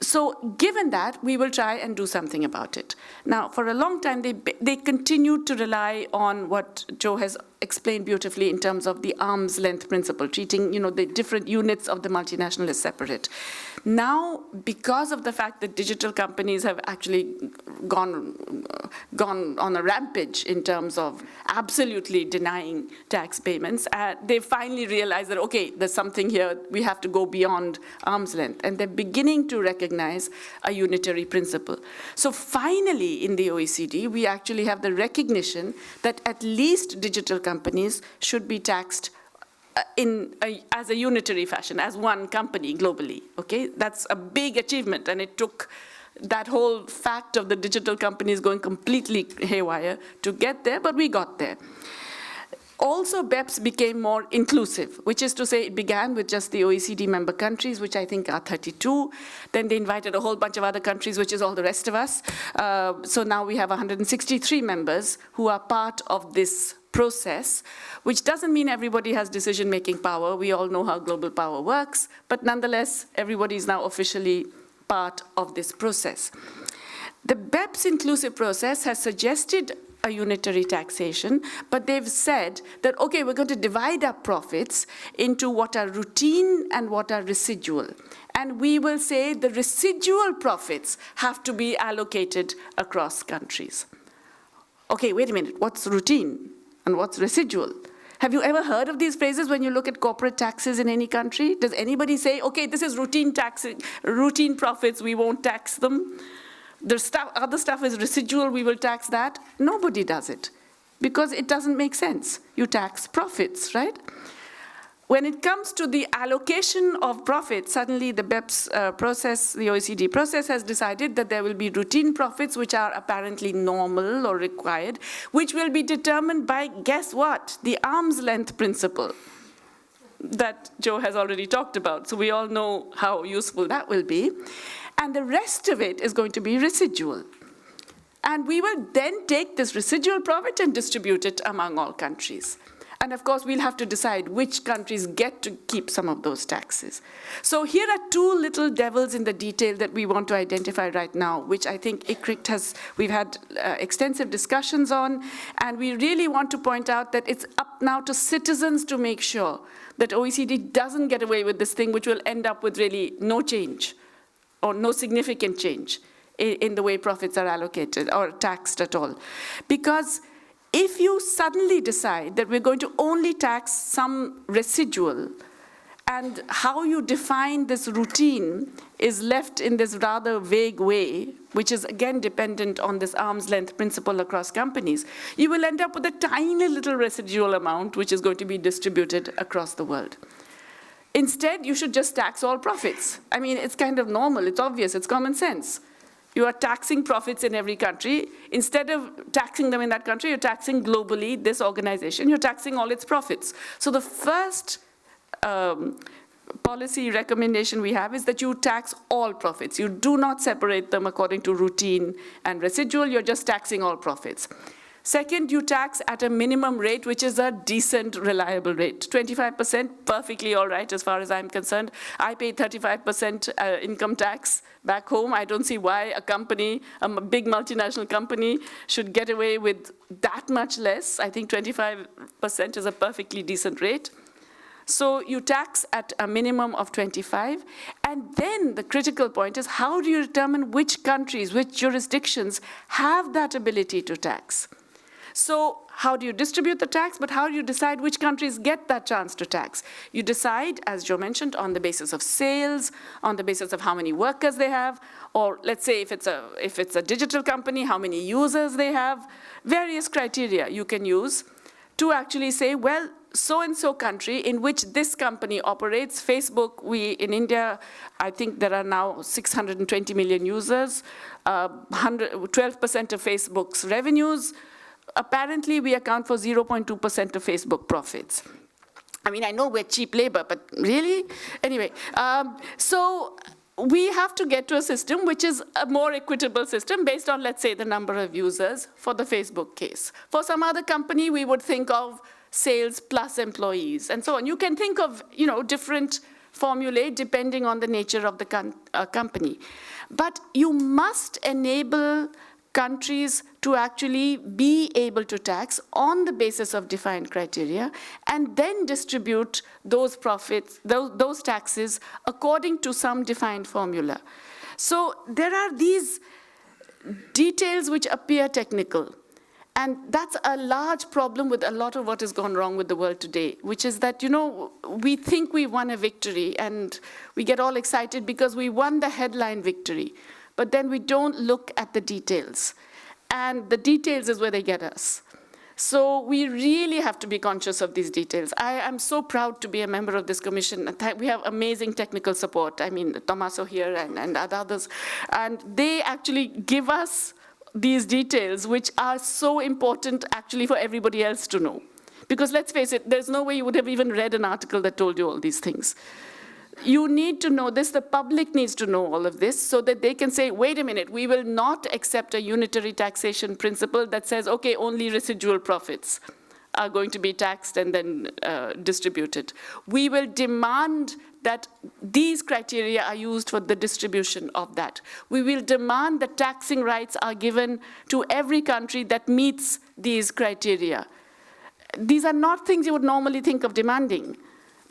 So given that, we will try and do something about it. Now, for a long time, they continued to rely on what Joe has explained beautifully in terms of the arm's length principle, treating, you know, the different units of the multinational as separate. Now, because of the fact that digital companies have actually gone on a rampage in terms of absolutely denying tax payments, they finally realized that, okay, there's something here, we have to go beyond arm's length, and they're beginning to recognize a unitary principle. So finally, in the OECD, we actually have the recognition that at least digital companies should be taxed as a unitary fashion, as one company globally, okay? That's a big achievement, and it took that whole fact of the digital companies going completely haywire to get there, but we got there. Also, BEPS became more inclusive, which is to say it began with just the OECD member countries, which I think are 32. Then they invited a whole bunch of other countries, which is all the rest of us. So now we have 163 members who are part of this process, which doesn't mean everybody has decision-making power. We all know how global power works, but nonetheless, everybody is now officially part of this process. The BEPS inclusive process has suggested a unitary taxation, but they've said that, okay, we're going to divide up profits into what are routine and what are residual. And we will say the residual profits have to be allocated across countries. Okay, wait a minute, what's routine and what's residual? Have you ever heard of these phrases when you look at corporate taxes in any country? Does anybody say, okay, this is routine taxing, routine profits, we won't tax them? The other stuff is residual, we will tax that? Nobody does it, because it doesn't make sense. You tax profits, right? when it comes to the allocation of profits, suddenly the BEPS process, the OECD process has decided that there will be routine profits which are apparently normal or required, which will be determined by, guess what, the arm's length principle that Joe has already talked about. So we all know how useful that will be. And the rest of it is going to be residual. And we will then take this residual profit and distribute it among all countries. And of course, we'll have to decide which countries get to keep some of those taxes. So here are two little devils in the detail that we want to identify right now, which I think ICRICT we've had extensive discussions on, and we really want to point out that it's up now to citizens to make sure that OECD doesn't get away with this thing, which will end up with really no change or no significant change in the way profits are allocated or taxed at all. Because if you suddenly decide that we're going to only tax some residual, and how you define this routine is left in this rather vague way, which is again dependent on this arm's length principle across companies, you will end up with a tiny little residual amount which is going to be distributed across the world. Instead, you should just tax all profits. I mean, it's kind of normal, it's obvious, it's common sense. You are taxing profits in every country. Instead of taxing them in that country, you're taxing globally this organization. You're taxing all its profits. So the first policy recommendation we have is that you tax all profits. You do not separate them according to routine and residual. You're just taxing all profits. Second, you tax at a minimum rate, which is a decent, reliable rate. 25%, perfectly all right as far as I'm concerned. I pay 35% income tax back home. I don't see why a company, a big multinational company, should get away with that much less. I think 25% is a perfectly decent rate. So you tax at a minimum of 25. And then the critical point is, how do you determine which countries, which jurisdictions have that ability to tax? So how do you distribute the tax, but how do you decide which countries get that chance to tax? You decide, as Joe mentioned, on the basis of sales, on the basis of how many workers they have, or let's say if it's a digital company, how many users they have, various criteria you can use to actually say, well, so-and-so country in which this company operates, Facebook, in India, I think there are now 620 million users, 12% of Facebook's revenues. Apparently, we account for 0.2% of Facebook profits. I mean, I know we're cheap labor, but really? Anyway, so we have to get to a system which is a more equitable system based on, let's say, the number of users for the Facebook case. For some other company, we would think of sales plus employees and so on. You can think of, different formulae depending on the nature of the company. But you must enable countries to actually be able to tax on the basis of defined criteria and then distribute those profits, those taxes according to some defined formula. So there are these details which appear technical. And that's a large problem with a lot of what has gone wrong with the world today, which is that, we think we won a victory and we get all excited because we won the headline victory. But then we don't look at the details. And the details is where they get us. So we really have to be conscious of these details. I am so proud to be a member of this commission. We have amazing technical support. I mean, Tommaso here and others. And they actually give us these details, which are so important actually for everybody else to know. Because let's face it, there's no way you would have even read an article that told you all these things. You need to know this, the public needs to know all of this so that they can say, wait a minute, we will not accept a unitary taxation principle that says, okay, only residual profits are going to be taxed and then distributed. We will demand that these criteria are used for the distribution of that. We will demand that taxing rights are given to every country that meets these criteria. These are not things you would normally think of demanding.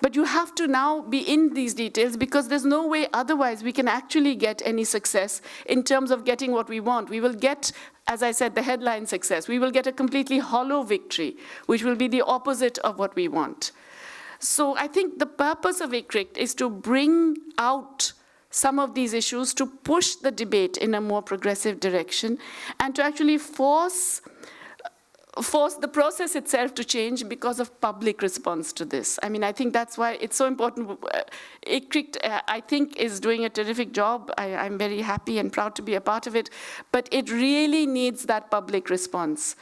But you have to now be in these details because there's no way otherwise we can actually get any success in terms of getting what we want. We will get, as I said, the headline success. We will get a completely hollow victory, which will be the opposite of what we want. So I think the purpose of ICRICT is to bring out some of these issues, to push the debate in a more progressive direction, and to actually force force the process itself to change because of public response to this. I mean, I think that's why it's so important. ICRICT, I think, is doing a terrific job. I'm very happy and proud to be a part of it, but it really needs that public response.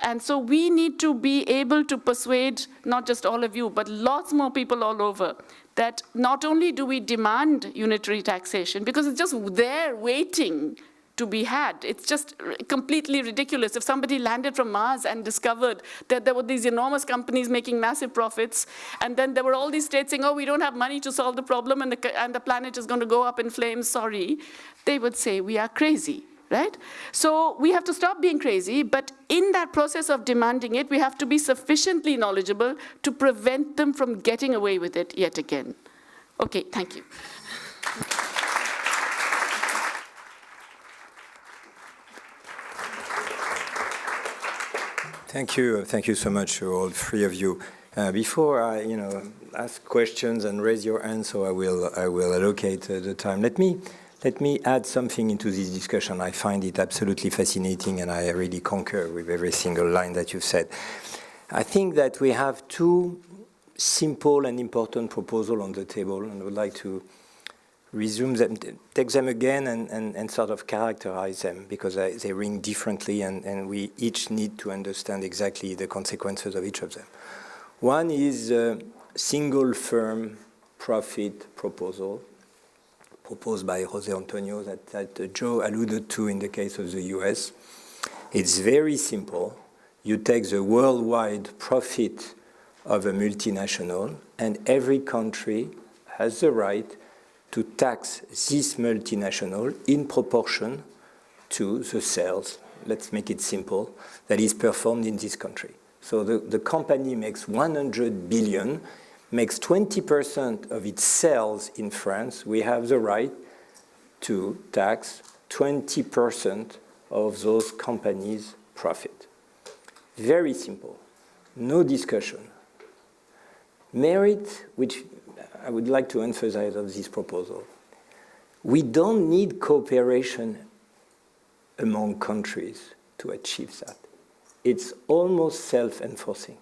And so we need to be able to persuade not just all of you, but lots more people all over, that not only do we demand unitary taxation, because it's just there waiting to be had. It's just completely ridiculous. If somebody landed from Mars and discovered that there were these enormous companies making massive profits, and then there were all these states saying, oh, we don't have money to solve the problem, and the planet is going to go up in flames, sorry, they would say, we are crazy, right? So we have to stop being crazy, but in that process of demanding it, we have to be sufficiently knowledgeable to prevent them from getting away with it yet again. Okay, thank you. Thank you so much to all three of you. Before I, ask questions and raise your hand, so I will allocate the time. Let me add something into this discussion. I find it absolutely fascinating, and I really concur with every single line that you've said. I think that we have two simple and important proposals on the table, and I would like to resume them, take them again and sort of characterize them, because they ring differently, and we each need to understand exactly the consequences of each of them. One is a single firm profit proposal proposed by Jose Antonio that Joe alluded to in the case of the US. It's very simple. You take the worldwide profit of a multinational, and every country has the right to tax this multinational in proportion to the sales, let's make it simple, that is performed in this country. So the company makes 100 billion, makes 20% of its sales in France. We have the right to tax 20% of those companies' profit. Very simple, no discussion. Merit, which I would like to emphasize of this proposal. We don't need cooperation among countries to achieve that. It's almost self-enforcing.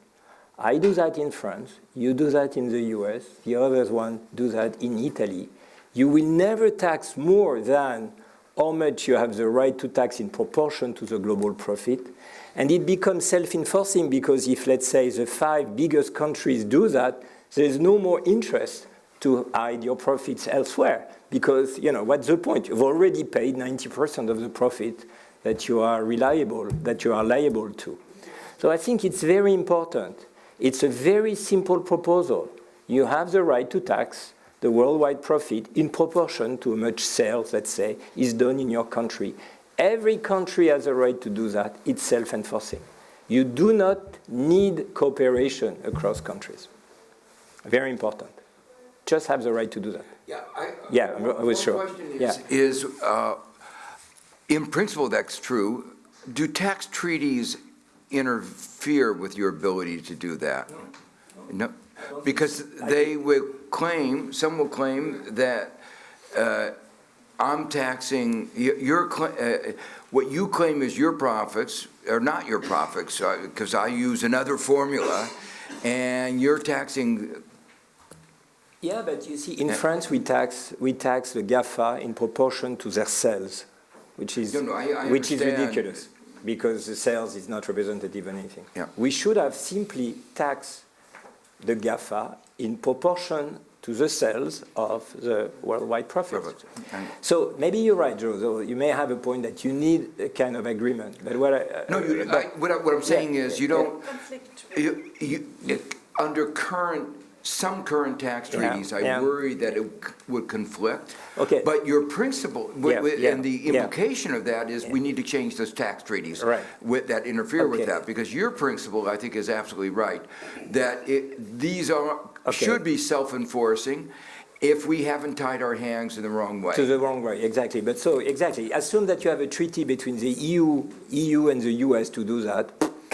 I do that in France, you do that in the US, the other one do that in Italy. You will never tax more than how much you have the right to tax in proportion to the global profit. And it becomes self-enforcing because if, let's say, the 5 biggest countries do that, there's no more interest to hide your profits elsewhere, because, what's the point? You've already paid 90% of the profit that you are liable to. So I think it's very important. It's a very simple proposal. You have the right to tax the worldwide profit in proportion to how much sales, let's say, is done in your country. Every country has a right to do that. It's self-enforcing. You do not need cooperation across countries. Very important. Just have the right to do that. I was sure. Question is in principle, that's true. Do tax treaties interfere with your ability to do that? No. Because they will claim, some will claim that I'm taxing what you claim is your profits are not your profits, because I use another formula, and you're taxing. Yeah, but you see, in France, we tax the GAFA in proportion to their sales, which is ridiculous, because the sales is not representative of anything. Yeah. We should have simply taxed the GAFA in proportion to the sales of the worldwide profits. So maybe you're right, Joe. Though you may have a point that you need a kind of agreement. But what I'm saying is you don't. Under some current tax treaties, I worry that it would conflict. Okay. But your principle, and the implication of that is we need to change those tax treaties that interfere with that. Because your principle, I think, is absolutely right, that these should be self-enforcing if we haven't tied our hands in the wrong way. To the wrong way, exactly. But so, exactly, assume that you have a treaty between the EU and the US to do that,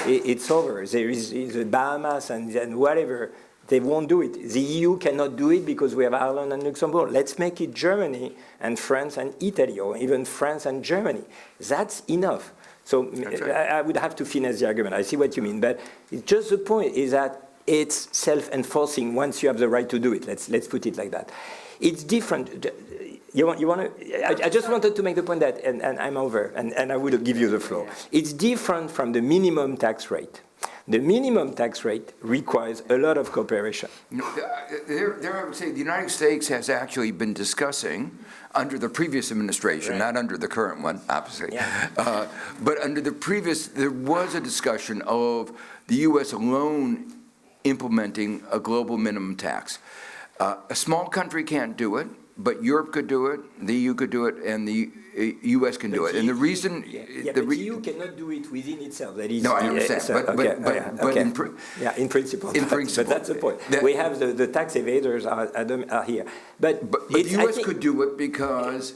it's over. There is the Bahamas and whatever. They won't do it. The EU cannot do it because we have Ireland and Luxembourg. Let's make it Germany and France and Italy, or even France and Germany. That's enough. So right. I would have to finesse the argument. I see what you mean, but it's just the point is that it's self-enforcing once you have the right to do it. Let's put it like that. It's different. You want to? I just wanted to make the point that, and I'm over, and I will give you the floor. It's different from the minimum tax rate. The minimum tax rate requires a lot of cooperation. No, there I would say the United States has actually been discussing, under the previous administration, not under the current one, obviously, but under the previous, there was a discussion of the U.S. alone implementing a global minimum tax. A small country can't do it, but Europe could do it, the EU could do it, and the U.S. can do it. And the reason... but the EU cannot do it within itself. That is, no, I understand, but in principle. In principle. But that's the point. We have the tax evaders are here. But the U.S. could do it because,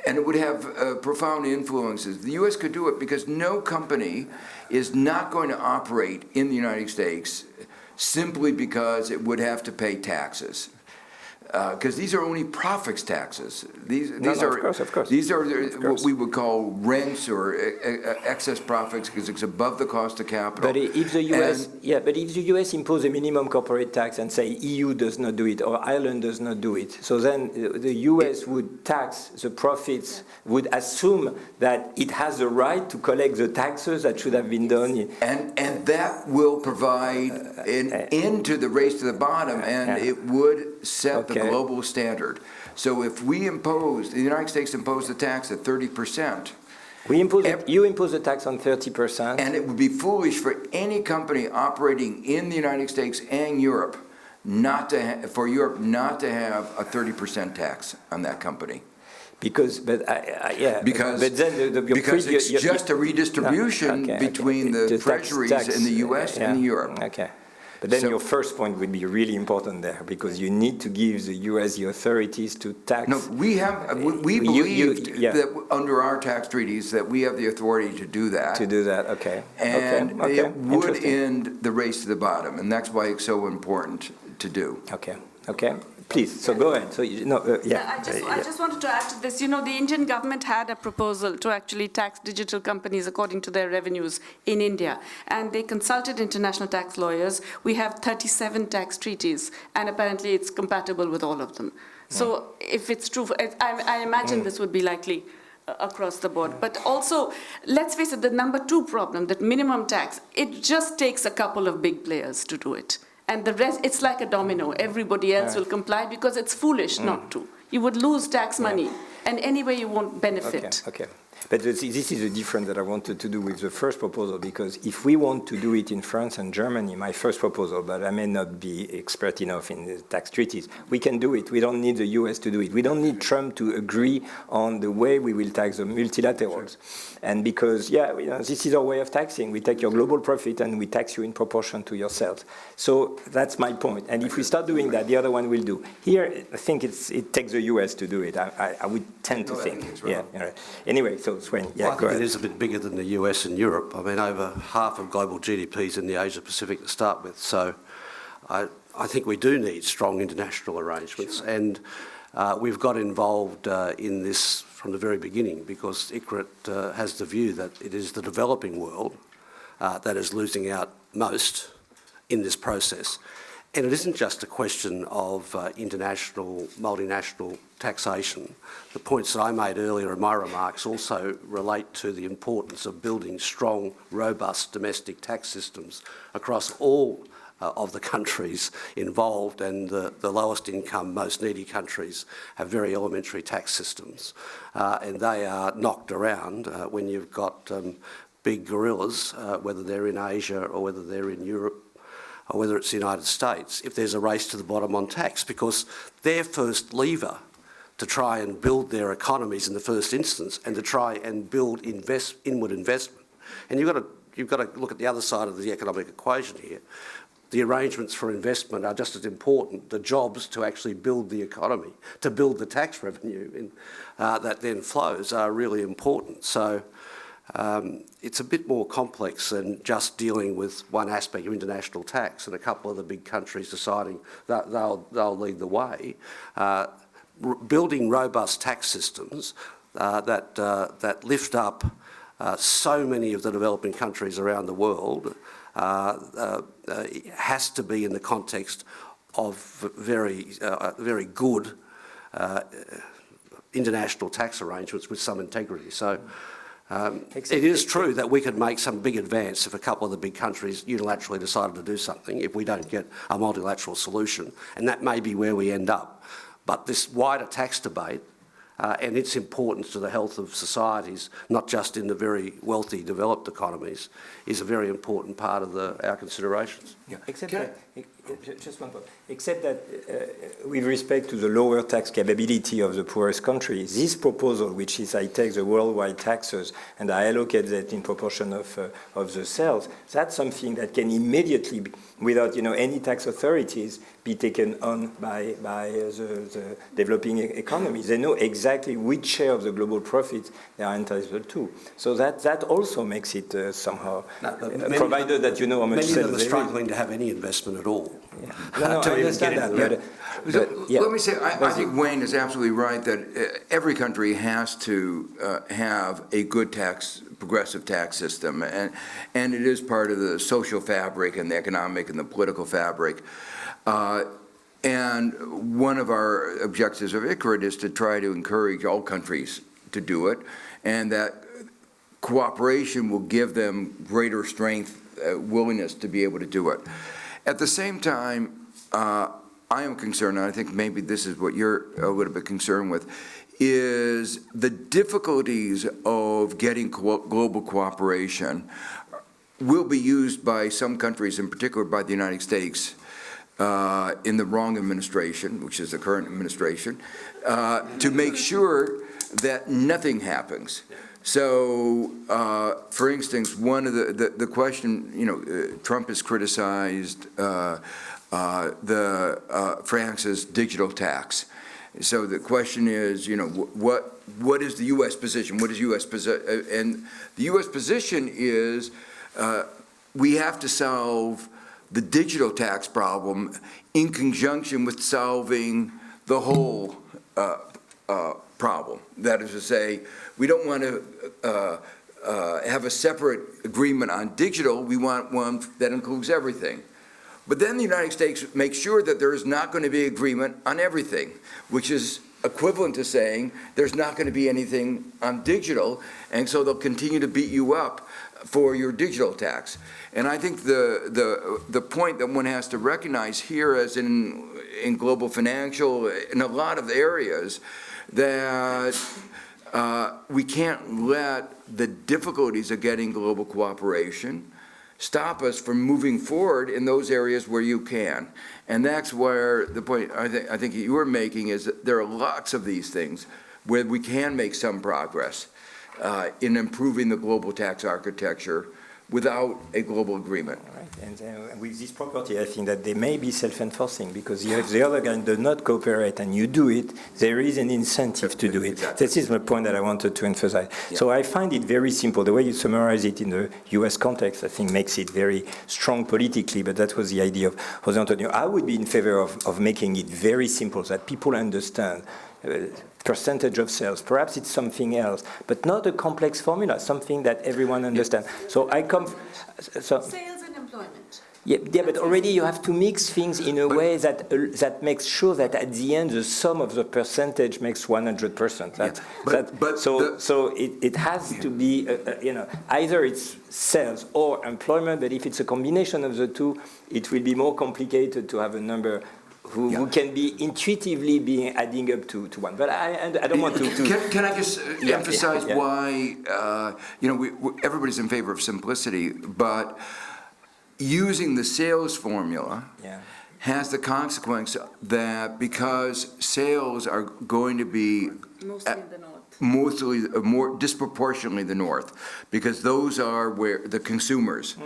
and it would have profound influences. The U.S. could do it because no company is not going to operate in the United States simply because it would have to pay taxes. Because these are only profits taxes. These are, of course. These are what we would call rents or excess profits because it's above the cost of capital. But if the U.S. impose a minimum corporate tax and say EU does not do it or Ireland does not do it, so then the U.S. would tax the profits, would assume that it has the right to collect the taxes that should have been done. And that will provide an end to the race to the bottom, and it would set the global standard. So if we impose, the United States imposed a tax at 30%. You impose a tax on 30%. And it would be foolish for any company operating in the United States and Europe not to have a 30% tax on that company. Because then it's just a redistribution between the treasuries in the U.S. and Europe. Okay. But then your first point would be really important there, because you need to give the U.S. the authorities to tax. No, we believe that under our tax treaties that we have the authority to do that. To do that, okay. And it would end the race to the bottom, and that's why it's so important to do. Okay. Please, so go ahead. So I just wanted to add to this. You know, the Indian government had a proposal to actually tax digital companies according to their revenues in India, and they consulted international tax lawyers. We have 37 tax treaties, and apparently it's compatible with all of them. So if it's true, I imagine this would be likely across the board. But also, let's face it, the number 2 problem, that minimum tax, it just takes a couple of big players to do it. And the rest, it's like a domino. Everybody else will comply because it's foolish not to. You would lose tax money, and anyway you won't benefit. Okay. But this is the difference that I wanted to do with the first proposal, because if we want to do it in France and Germany, my first proposal, but I may not be expert enough in the tax treaties, we can do it. We don't need the US to do it. We don't need Trump to agree on the way we will tax the multilaterals. And because, this is our way of taxing. We take your global profit and we tax you in proportion to yourselves. So that's my point. And if we start doing that, the other one will do. Here, I think it takes the US to do it. I would tend to think. Anyway, so Swan, I think it is a bit bigger than the US and Europe. I mean, over half of global GDP is in the Asia Pacific to start with. So I think we do need strong international arrangements. And we've got involved in this from the very beginning, because ICRICT has the view that it is the developing world that is losing out most in this process. And it isn't just a question of international, multinational taxation. The points that I made earlier in my remarks also relate to the importance of building strong, robust domestic tax systems across all of the countries involved, and the lowest income, most needy countries have very elementary tax systems. And they are knocked around when you've got big gorillas, whether they're in Asia or whether they're in Europe, or whether it's the United States, if there's a race to the bottom on tax, because their first lever to try and build their economies in the first instance and to try and build inward investment. And you've got to look at the other side of the economic equation here. The arrangements for investment are just as important. The jobs to actually build the economy, to build the tax revenue that then flows, are really important. So it's a bit more complex than just dealing with one aspect of international tax and a couple of the big countries deciding that they'll lead the way. Building robust tax systems that lift up so many of the developing countries around the world has to be in the context of very good international tax arrangements with some integrity. So it is true that we could make some big advance if a couple of the big countries unilaterally decided to do something, if we don't get a multilateral solution, and that may be where we end up. But this wider tax debate and its importance to the health of societies, not just in the very wealthy developed economies, is a very important part of our considerations. Yeah. Except that, just one point. Except that, with respect to the lower tax capability of the poorest countries, this proposal, which is I take the worldwide taxes and I allocate that in proportion of the sales, that's something that can immediately, without any tax authorities, be taken on by the developing economies. They know exactly which share of the global profits they are entitled to. So that also makes it somehow, provided that you know how much sales there is. Many of them are struggling to have any investment at all. Yeah. No, I understand that. But, yeah. Let me say, I think Wayne is absolutely right that every country has to have a good progressive tax system, and it is part of the social fabric and the economic and the political fabric. And one of our objectives of ICRICT is to try to encourage all countries to do it, and that cooperation will give them greater strength, willingness to be able to do it. At the same time, I am concerned, and I think maybe this is what you're a little bit concerned with, is the difficulties of getting global cooperation will be used by some countries, in particular by the United States, in the wrong administration, which is the current administration, to make sure that nothing happens. So, for instance, one of the question, Trump has criticized France's digital tax. So the question is, what is the U.S. position? What is U.S. position? And the U.S. position is we have to solve the digital tax problem in conjunction with solving the whole problem. That is to say, we don't want to have a separate agreement on digital. We want one that includes everything. But then the United States makes sure that there is not going to be agreement on everything, which is equivalent to saying there's not going to be anything on digital, and so they'll continue to beat you up for your digital tax. And I think the point that one has to recognize here, as in global financial, in a lot of areas, that we can't let the difficulties of getting global cooperation stop us from moving forward in those areas where you can. And that's where the point I think you were making is that there are lots of these things where we can make some progress in improving the global tax architecture without a global agreement. All right. And with this property, I think that they may be self-enforcing, because if the other guy does not cooperate and you do it, there is an incentive to do it. Exactly. This is the point that I wanted to emphasize. Yeah. So I find it very simple. The way you summarize it in the US context, I think, makes it very strong politically, but that was the idea of José Antonio. I would be in favor of making it very simple so that people understand percentage of sales. Perhaps it's something else, but not a complex formula, something that everyone understands. So I come... Sales and employment. Yeah, but already you have to mix things in a way that makes sure that at the end the sum of the percentage makes 100%. So it has to be, either it's sales or employment, but if it's a combination of the two, it will be more complicated to have a number who can be intuitively being adding up to one. But I don't want to... Can I just emphasize why, everybody's in favor of simplicity, but using the sales formula has the consequence that because sales are going to be more disproportionately the North, because those are where the consumers.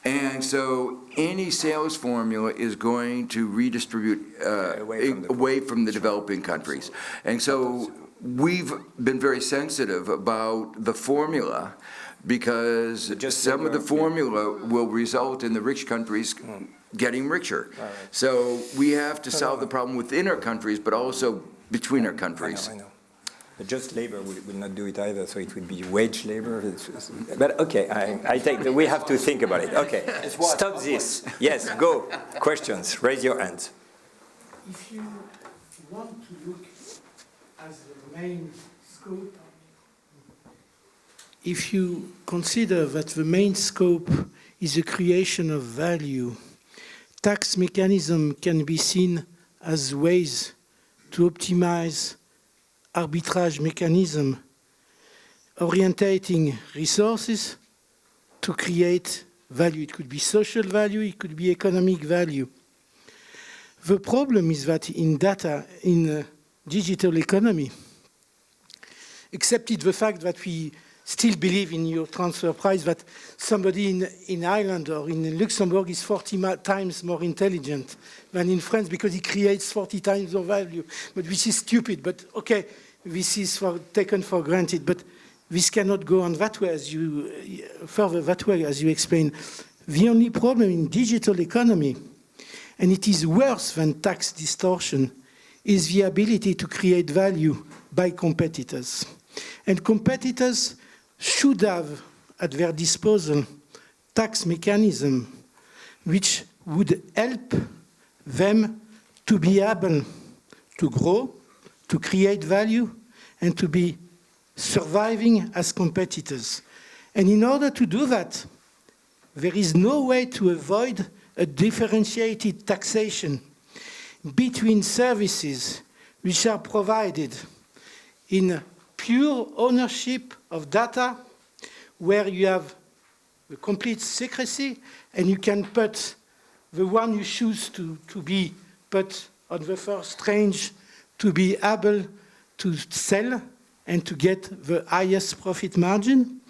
And so any sales formula is going to redistribute away from the developing countries. And so we've been very sensitive about the formula, because some of the formula will result in the rich countries getting richer. So we have to solve the problem within our countries, but also between our countries. I know. But just labor will not do it either, so it would be wage labor. But okay, I take that we have to think about it. Okay, stop this. Yes, go. Questions, raise your hands. If you want to look as the main scope, if you consider that the main scope is the creation of value, tax mechanism can be seen as ways to optimize arbitrage mechanism, orientating resources to create value. It could be social value, it could be economic value. The problem is that in data, in digital economy, accepted the fact that we still believe in your transfer price, that somebody in Ireland or in Luxembourg is 40 times more intelligent than in France because he creates 40 times more value. But this is stupid, but okay, this is taken for granted. But this cannot go on that way, as you further that way, as you explained. The only problem in digital economy, and it is worse than tax distortion, is the ability to create value by competitors. And competitors should have at their disposal tax mechanism which would help them to be able to grow, to create value, and to be surviving as competitors. And in order to do that, there is no way to avoid a differentiated taxation between services which are provided in pure ownership of data, where you have the complete secrecy, and you can put the one you choose to be put on the first range to be able to sell and to get the highest profit margin.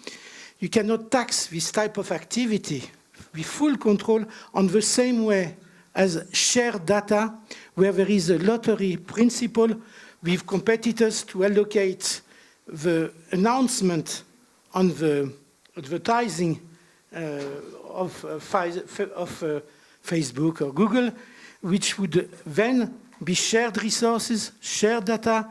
You cannot tax this type of activity with full control on the same way as shared data, where there is a lottery principle with competitors to allocate the announcement on the advertising of Facebook or Google, which would then be shared resources, shared data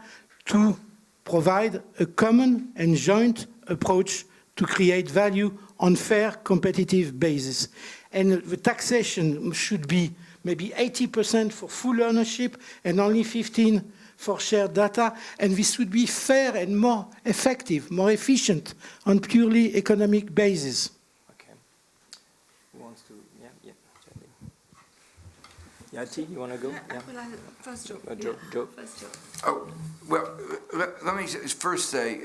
to provide a common and joint approach to create value on fair competitive basis. And the taxation should be maybe 80% for full ownership and only 15% for shared data, and this would be fair and more effective, more efficient on purely economic basis. Okay. Who wants to? Yeah. Jayati, you want to go? Yeah. Well, first Joe. Joe. First Joe. Oh, well, let me first say,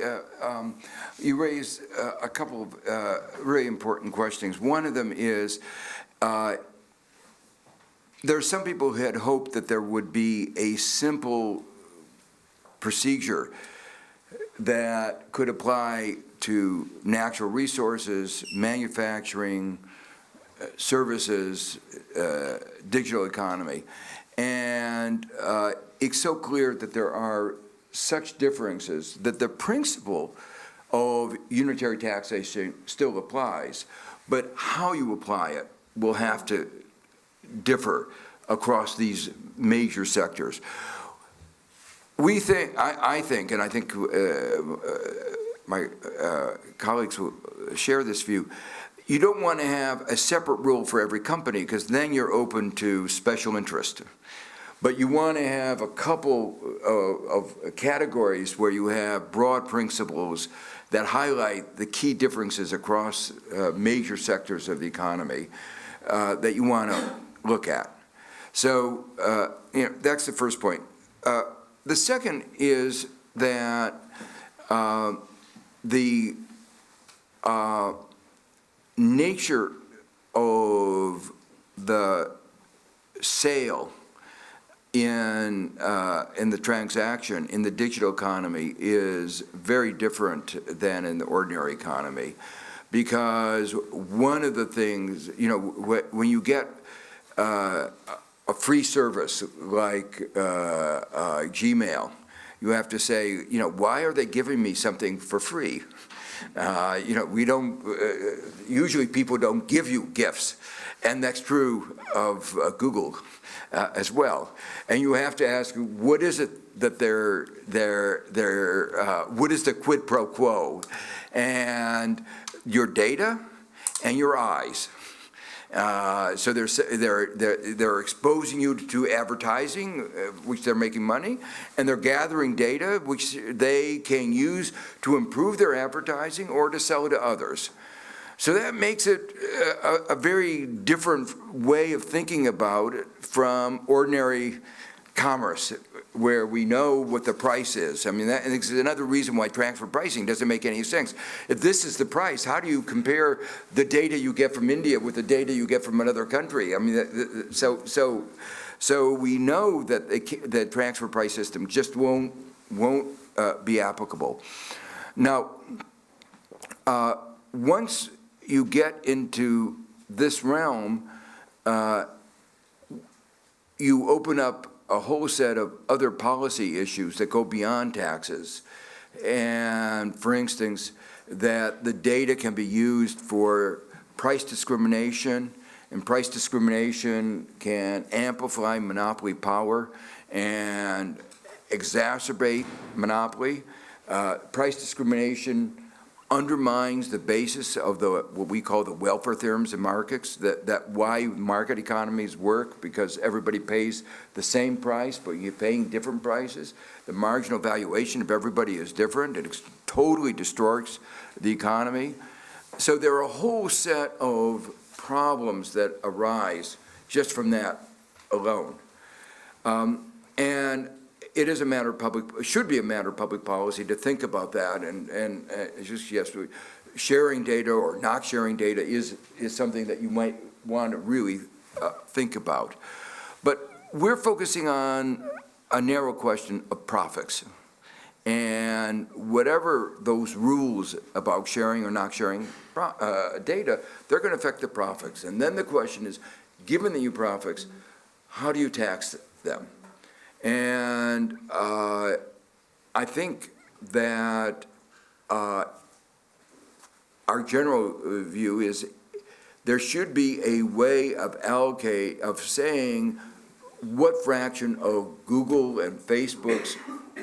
you raised a couple of really important questions. One of them is, there are some people who had hoped that there would be a simple procedure that could apply to natural resources, manufacturing, services, digital economy. And it's so clear that there are such differences that the principle of unitary taxation still applies, but how you apply it will have to differ across these major sectors. We think, I think, and I think my colleagues will share this view, you don't want to have a separate rule for every company, because then you're open to special interest. But you want to have a couple of categories where you have broad principles that highlight the key differences across major sectors of the economy that you want to look at. So, that's the first point. The second is that the nature of the sale in the transaction in the digital economy is very different than in the ordinary economy, because one of the things, when you get a free service like Gmail, you have to say, why are they giving me something for free? You know, we don't, usually people don't give you gifts, and that's true of Google as well. And you have to ask, what is it that what is the quid pro quo? And your data and your eyes. So they're exposing you to advertising, which they're making money, and they're gathering data, which they can use to improve their advertising or to sell it to others. So that makes it a very different way of thinking about it from ordinary commerce, where we know what the price is. I mean, that is another reason why transfer pricing doesn't make any sense. If this is the price, how do you compare the data you get from India with the data you get from another country? I mean, so we know that the transfer price system just won't be applicable. Now, once you get into this realm, you open up a whole set of other policy issues that go beyond taxes. And for instance, that the data can be used for price discrimination, and price discrimination can amplify monopoly power and exacerbate monopoly. Price discrimination undermines the basis of what we call the welfare theorems in markets, that why market economies work, because everybody pays the same price, but you're paying different prices. The marginal valuation of everybody is different. It totally distorts the economy. So there are a whole set of problems that arise just from that alone. And it is a matter of it should be a matter of public policy to think about that, and just, yes, sharing data or not sharing data is something that you might want to really think about. But we're focusing on a narrow question of profits. And whatever those rules about sharing or not sharing data, they're going to affect the profits. And then the question is, given the new profits, how do you tax them? And I think that our general view is there should be a way of saying what fraction of Google and Facebook's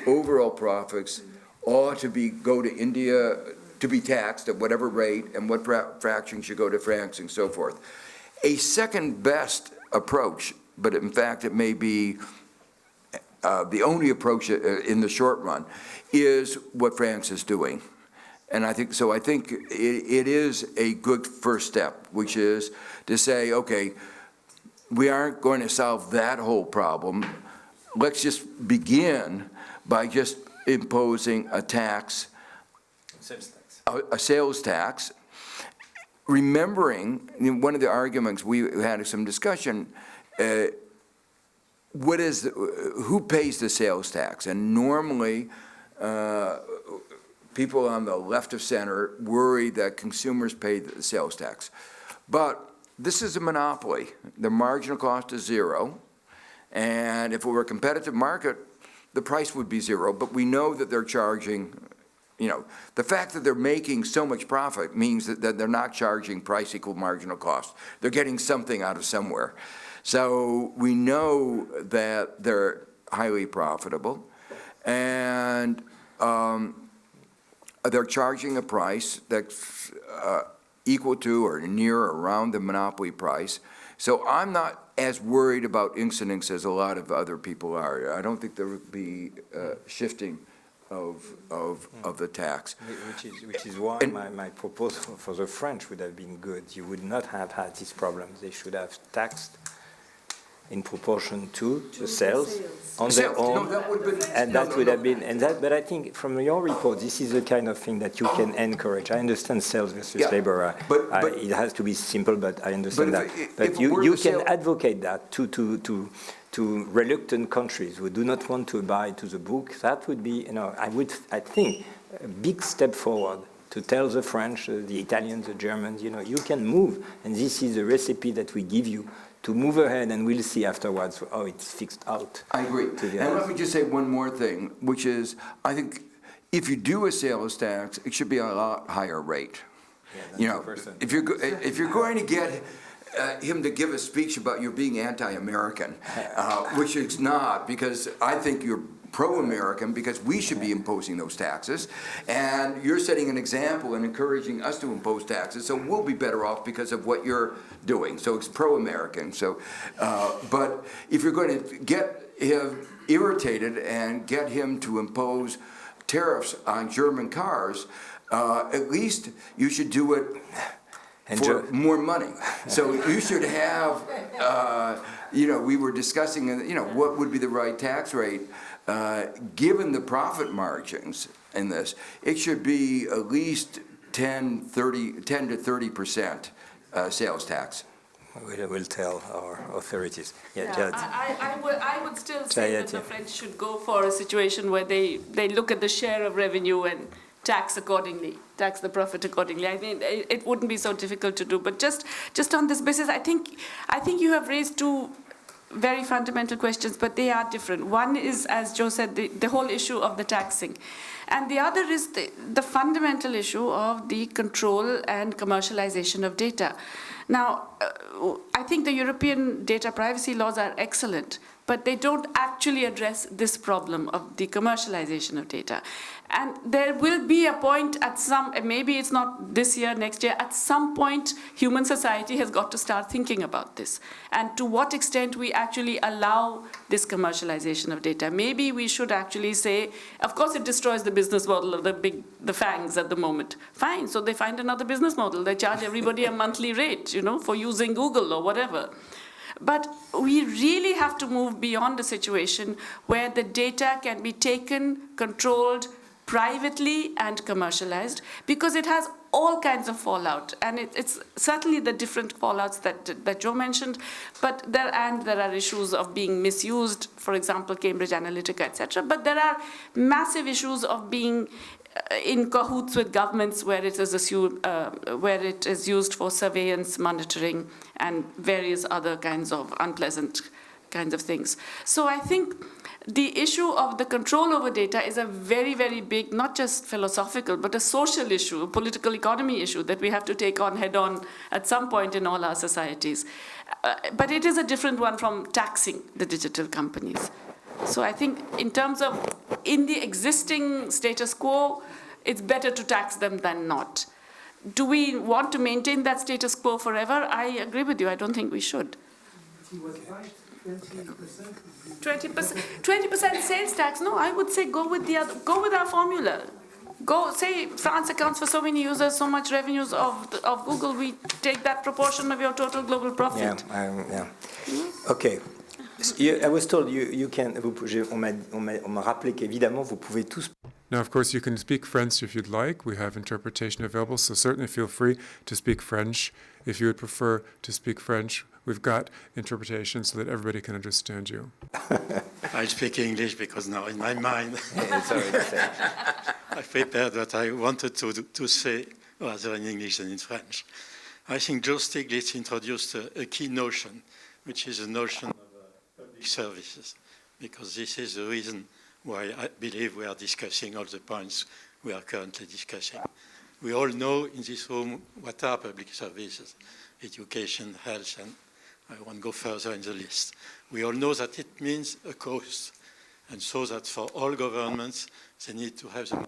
overall profits ought to go to India to be taxed at whatever rate, and what fraction should go to France and so forth. A second best approach, but in fact it may be the only approach in the short run, is what France is doing. And I think it is a good first step, which is to say, okay, we aren't going to solve that whole problem. Let's just begin by just imposing a tax, a sales tax, remembering, one of the arguments we had some discussion, who pays the sales tax? And normally, people on the left of center worry that consumers pay the sales tax. But this is a monopoly. The marginal cost is zero. And if it were a competitive market, the price would be zero. But we know that they're charging, the fact that they're making so much profit means that they're not charging price equal marginal cost. They're getting something out of somewhere. So we know that they're highly profitable, and they're charging a price that's equal to or near or around the monopoly price. So I'm not as worried about incidence as a lot of other people are. I don't think there would be shifting of the tax. Which is why my proposal for the French would have been good. You would not have had these problems. They should have taxed in proportion to the sales on their own, but I think from your report, this is the kind of thing that you can encourage. I understand sales versus labor. But it has to be simple, but I understand that. But you can advocate that to reluctant countries who do not want to buy to the book. That would be, I think, a big step forward to tell the French, the Italians, the Germans, you can move, and this is the recipe that we give you to move ahead, and we'll see afterwards how it's fixed out. I agree. And let me just say one more thing, which is, I think if you do a sales tax, it should be a lot higher rate. You know, if you're going to get him to give a speech about you being anti-American, which is not, because I think you're pro-American, because we should be imposing those taxes, and you're setting an example and encouraging us to impose taxes, so we'll be better off because of what you're doing. So it's pro-American. So, but if you're going to get him irritated and get him to impose tariffs on German cars, at least you should do it for more money. So you should have, you know, we were discussing, you know, what would be the right tax rate. Given the profit margins in this, it should be at least 10 to 30% sales tax. We'll tell our authorities. I would still say that the French should go for a situation where they look at the share of revenue and tax accordingly, tax the profit accordingly. I mean, it wouldn't be so difficult to do. But just on this basis, I think you have raised two very fundamental questions, but they are different. One is, as Joe said, the whole issue of the taxing. And the other is the fundamental issue of the control and commercialization of data. Now, I think the European data privacy laws are excellent, but they don't actually address this problem of the commercialization of data. And there will be a point at some, maybe it's not this year, next year, at some point human society has got to start thinking about this. And to what extent we actually allow this commercialization of data. Maybe we should actually say, of course it destroys the business model of the FANGs at the moment. Fine, so they find another business model. They charge everybody a monthly rate, you know, for using Google or whatever. But we really have to move beyond a situation where the data can be taken, controlled, privately and commercialized, because it has all kinds of fallout, and it's certainly the different fallouts that Joe mentioned, but there are issues of being misused, for example, Cambridge Analytica, etc. But there are massive issues of being in cahoots with governments where it is used for surveillance, monitoring, and various other kinds of unpleasant kinds of things. So I think the issue of the control over data is a very, very big, not just philosophical, but a social issue, a political economy issue that we have to take on head-on at some point in all our societies. But it is a different one from taxing the digital companies. So I think in terms of, in the existing status quo, it's better to tax them than not. Do we want to maintain that status quo forever? I agree with you. I don't think we should. 20% sales tax? No, I would say go with our formula. Go say France accounts for so many users, so much revenues of Google. We take that proportion of your total global profit. Okay. I was told you can. On m'a rappelé qu'évidemment vous pouvez tous. Now, of course, you can speak French if you'd like. We have interpretation available, so certainly feel free to speak French. If you would prefer to speak French, we've got interpretation so that everybody can understand you. I speak English because now in my mind I prepared what I wanted to say rather in English than in French. I think Joe Stiglitz introduced a key notion, which is the notion of public services, because this is the reason why I believe we are discussing all the points we are currently discussing. We all know in this room what are public services: education, health, and I won't go further in the list. We all know that it means a cost, and so that for all governments, they need to have the money,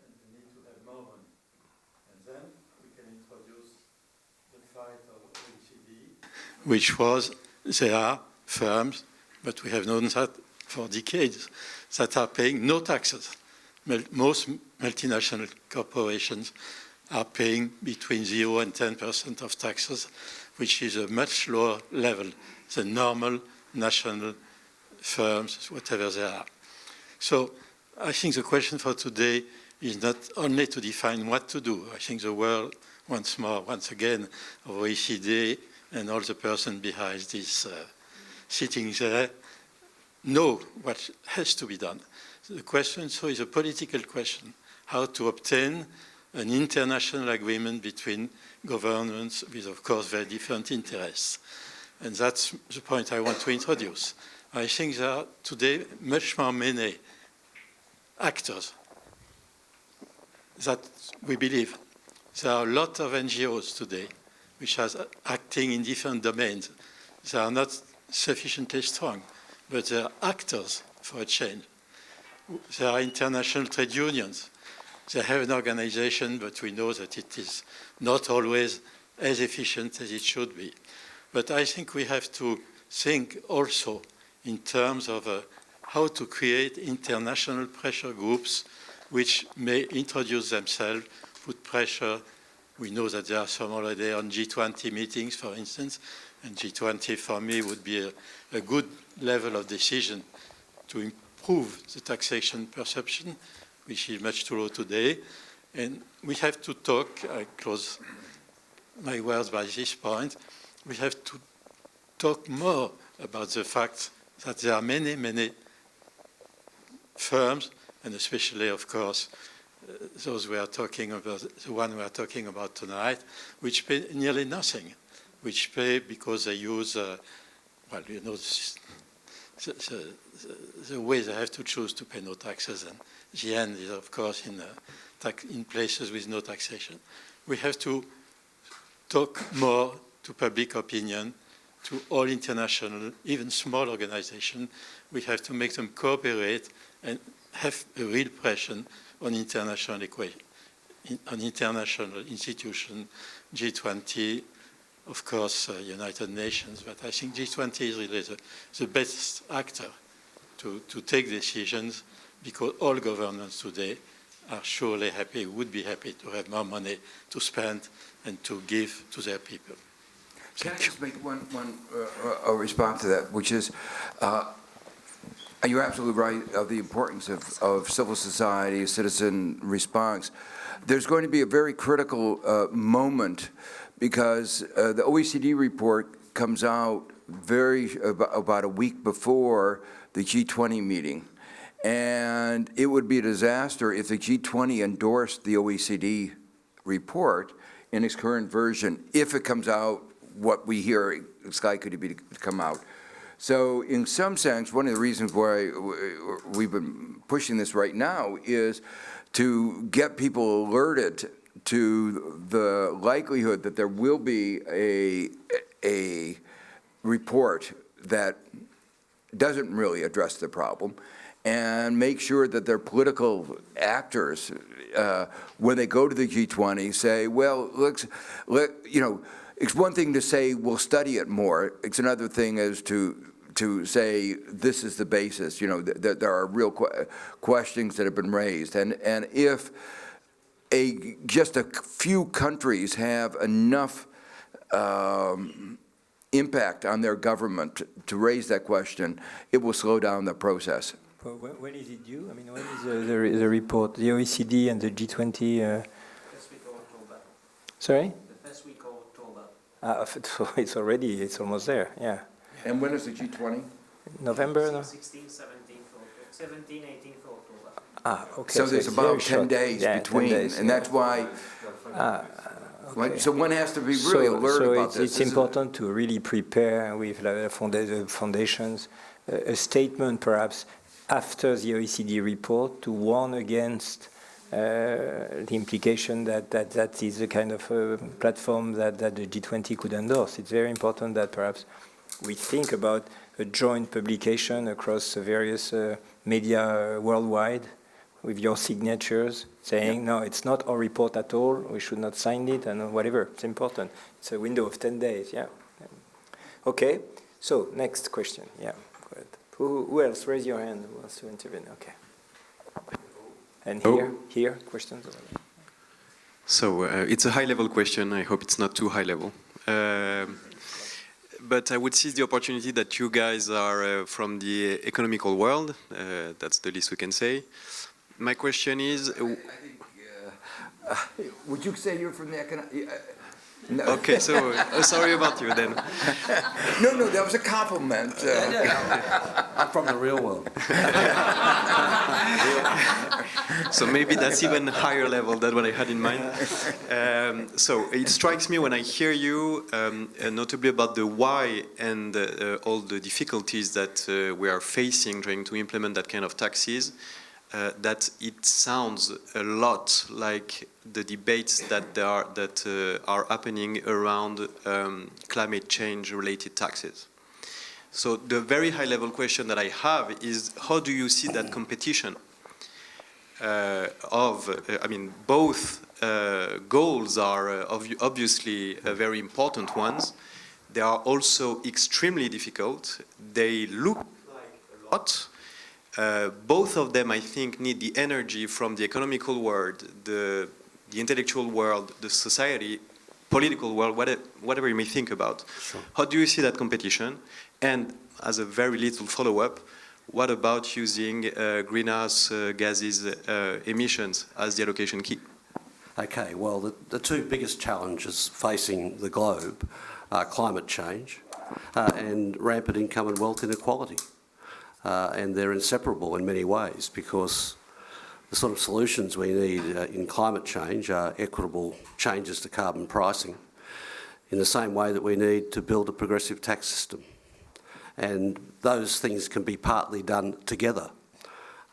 and they need to have more money. And then we can introduce the fight of OECD, which was, there are firms, but we have known that for decades, that are paying no taxes. Most multinational corporations are paying between 0 and 10% of taxes, which is a much lower level than normal national firms, whatever they are. So I think the question for today is not only to define what to do. I think the world, once again, of OECD and all the person behind this sitting there, know what has to be done. The question, so, is a political question, how to obtain an international agreement between governments with, of course, very different interests. And that's the point I want to introduce. I think there are today much more many actors that we believe there are a lot of NGOs today which are acting in different domains. They are not sufficiently strong, but they are actors for a change. There are international trade unions. They have an organization, but we know that it is not always as efficient as it should be. But I think we have to think also in terms of how to create international pressure groups which may introduce themselves, put pressure. We know that there are some already on G20 meetings, for instance, and G20 for me would be a good level of decision to improve the taxation perception, which is much too low today. And we have to talk, I close my words by this point, we have to talk more about the fact that there are many, many firms, and especially, of course, those we are talking about, the one we are talking about tonight, which pay nearly nothing, which pay because they use, well, you know, the way they have to choose to pay no taxes, and the end is, of course, in places with no taxation. We have to talk more to public opinion, to all international, even small organizations. We have to make them cooperate and have a real pressure on international equation, on international institutions, G20, of course, United Nations, but I think G20 is really the best actor to take decisions, because all governments today are surely happy, would be happy to have more money to spend and to give to their people. Can I just make one response to that, which is, you're absolutely right of the importance of civil society, citizen response. There's going to be a very critical moment, because the OECD report comes out about a week before the G20 meeting. And it would be a disaster if the G20 endorsed the OECD report in its current version, if it comes out what we hear it's likely to come out. So in some sense, one of the reasons why we've been pushing this right now is to get people alerted to the likelihood that there will be a report that doesn't really address the problem, and make sure that their political actors, when they go to the G20, say, well, it's one thing to say we'll study it more. It's another thing is to say this is the basis. That there are real questions that have been raised, and if just a few countries have enough impact on their government to raise that question, it will slow down the process. When is it due? I mean, when is the report, the OECD and the G20? First week of October. Sorry? The first week of October. So it's almost there, yeah. And when is the G20? November? No? 16, 17, 18 October. Okay. So there's about 10 days between, 10 days, and that's why. Okay. So one has to be really alert about this. It's important to really prepare with the foundations a statement, perhaps, after the OECD report to warn against the implication that is the kind of platform that the G20 could endorse. It's very important that perhaps we think about a joint publication across various media worldwide with your signatures saying, no, it's not our report at all, we should not sign it, and whatever. It's important. It's a window of 10 days, yeah. Okay, so next question, yeah. Go ahead. Who else? Raise your hand. Who wants to intervene? Okay. And here, questions? So it's a high-level question. I hope it's not too high-level. But I would seize the opportunity that you guys are from the economical world. That's the least we can say. My question is... I think, would you say you're from the economic... No. Okay, so sorry about you then. No, that was a compliment. I'm from the real world. So maybe that's even higher level than what I had in mind. So it strikes me when I hear you, notably about the why and all the difficulties that we are facing trying to implement that kind of taxes. that it sounds a lot like the debates that are happening around climate change-related taxes. So the very high-level question that I have is, how do you see that competition both goals are obviously very important ones. They are also extremely difficult. They look like a lot. Both of them, I think, need the energy from the economical world, the intellectual world, the society, political world, whatever you may think about. Sure. How do you see that competition? And as a very little follow-up, what about using greenhouse gases emissions as the allocation key? Okay, well, the two biggest challenges facing the globe are climate change and rampant income and wealth inequality. And they're inseparable in many ways, because the sort of solutions we need in climate change are equitable changes to carbon pricing, in the same way that we need to build a progressive tax system. And those things can be partly done together.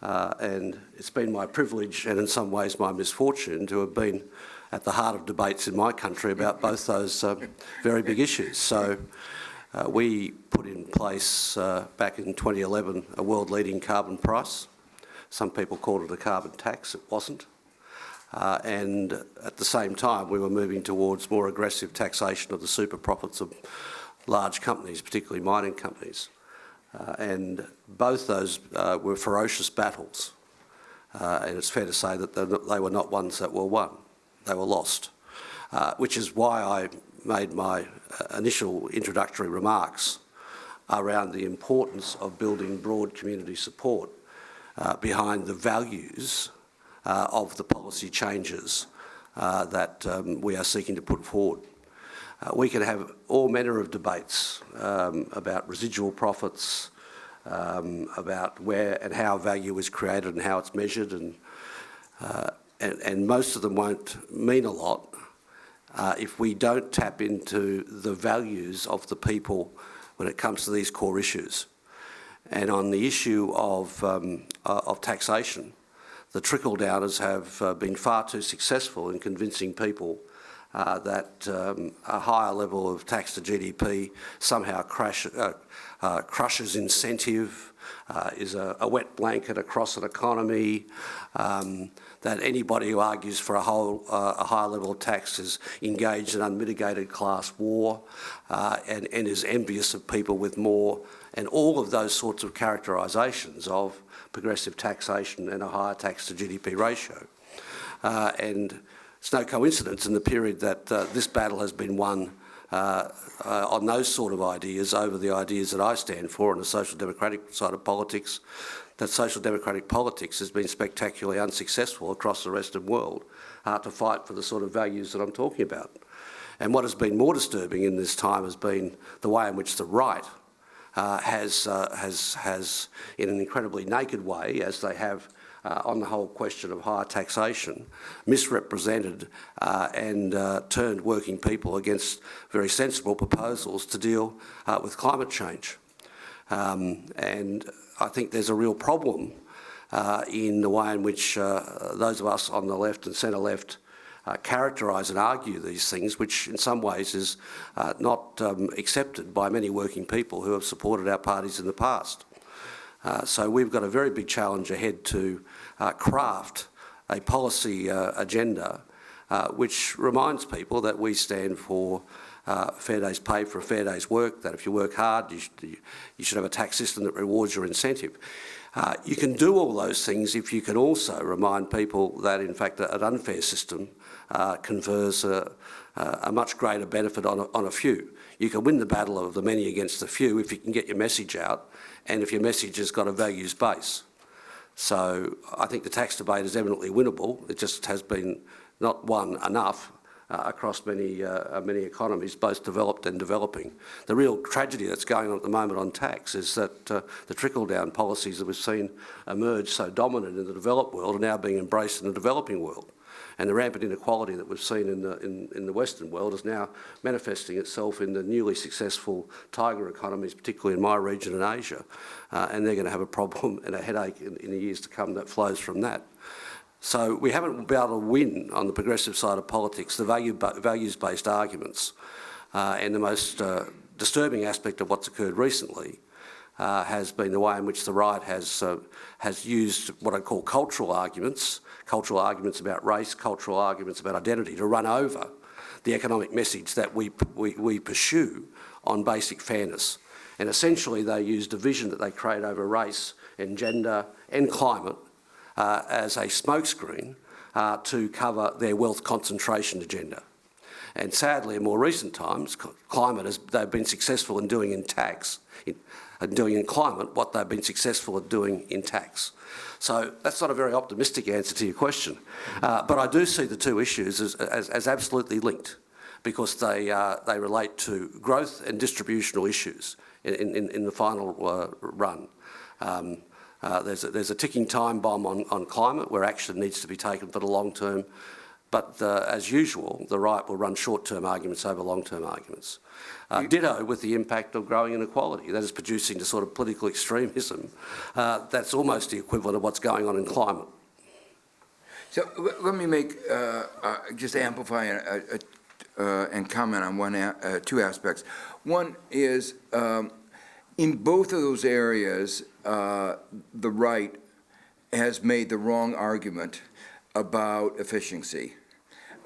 And it's been my privilege, and in some ways my misfortune, to have been at the heart of debates in my country about both those very big issues. So we put in place back in 2011 a world-leading carbon price. Some people called it a carbon tax. It wasn't. And at the same time, we were moving towards more aggressive taxation of the super profits of large companies, particularly mining companies. And both those were ferocious battles. And it's fair to say that they were not ones that were won. They were lost, which is why I made my initial introductory remarks around the importance of building broad community support behind the values of the policy changes that we are seeking to put forward. We can have all manner of debates about residual profits, about where and how value is created and how it's measured, and most of them won't mean a lot if we don't tap into the values of the people when it comes to these core issues. And on the issue of taxation, the trickle-downers have been far too successful in convincing people that a higher level of tax to GDP somehow crushes incentive, is a wet blanket across an economy, that anybody who argues for a higher level of tax is engaged in unmitigated class war and is envious of people with more, and all of those sorts of characterisations of progressive taxation and a higher tax to GDP ratio. And it's no coincidence in the period that this battle has been won on those sort of ideas over the ideas that I stand for on the social democratic side of politics, that social democratic politics has been spectacularly unsuccessful across the rest of the world to fight for the sort of values that I'm talking about. And what has been more disturbing in this time has been the way in which the right has, in an incredibly naked way, as they have on the whole question of higher taxation, misrepresented and turned working people against very sensible proposals to deal with climate change. And I think there's a real problem in the way in which those of us on the left and centre-left characterise and argue these things, which in some ways is not accepted by many working people who have supported our parties in the past. So we've got a very big challenge ahead to craft a policy agenda which reminds people that we stand for a fair day's pay for a fair day's work, that if you work hard, you should have a tax system that rewards your incentive. You can do all those things if you can also remind people that, in fact, an unfair system confers a much greater benefit on a few. You can win the battle of the many against the few if you can get your message out and if your message has got a values base. So I think the tax debate is eminently winnable. It just has been not won enough across many economies, both developed and developing. The real tragedy that's going on at the moment on tax is that the trickle-down policies that we've seen emerge so dominant in the developed world are now being embraced in the developing world. And the rampant inequality that we've seen in the Western world is now manifesting itself in the newly successful tiger economies, particularly in my region in Asia. And they're going to have a problem and a headache in the years to come that flows from that. So we haven't been able to win on the progressive side of politics the values-based arguments. And the most disturbing aspect of what's occurred recently has been the way in which the right has used what I call cultural arguments about race, cultural arguments about identity, to run over the economic message that we pursue on basic fairness. And essentially they use division that they create over race and gender and climate as a smokescreen to cover their wealth concentration agenda. And sadly, in more recent times, they've been successful in doing in tax, doing in climate what they've been successful at doing in tax. So that's not a very optimistic answer to your question. But I do see the two issues as absolutely linked, because they relate to growth and distributional issues in the final run. There's a ticking time bomb on climate where action needs to be taken for the long term, but as usual, the right will run short-term arguments over long-term arguments. Ditto with the impact of growing inequality. That is producing the sort of political extremism that's almost the equivalent of what's going on in climate. So let me make, just amplify and comment on two aspects. One is, in both of those areas, the right has made the wrong argument about efficiency.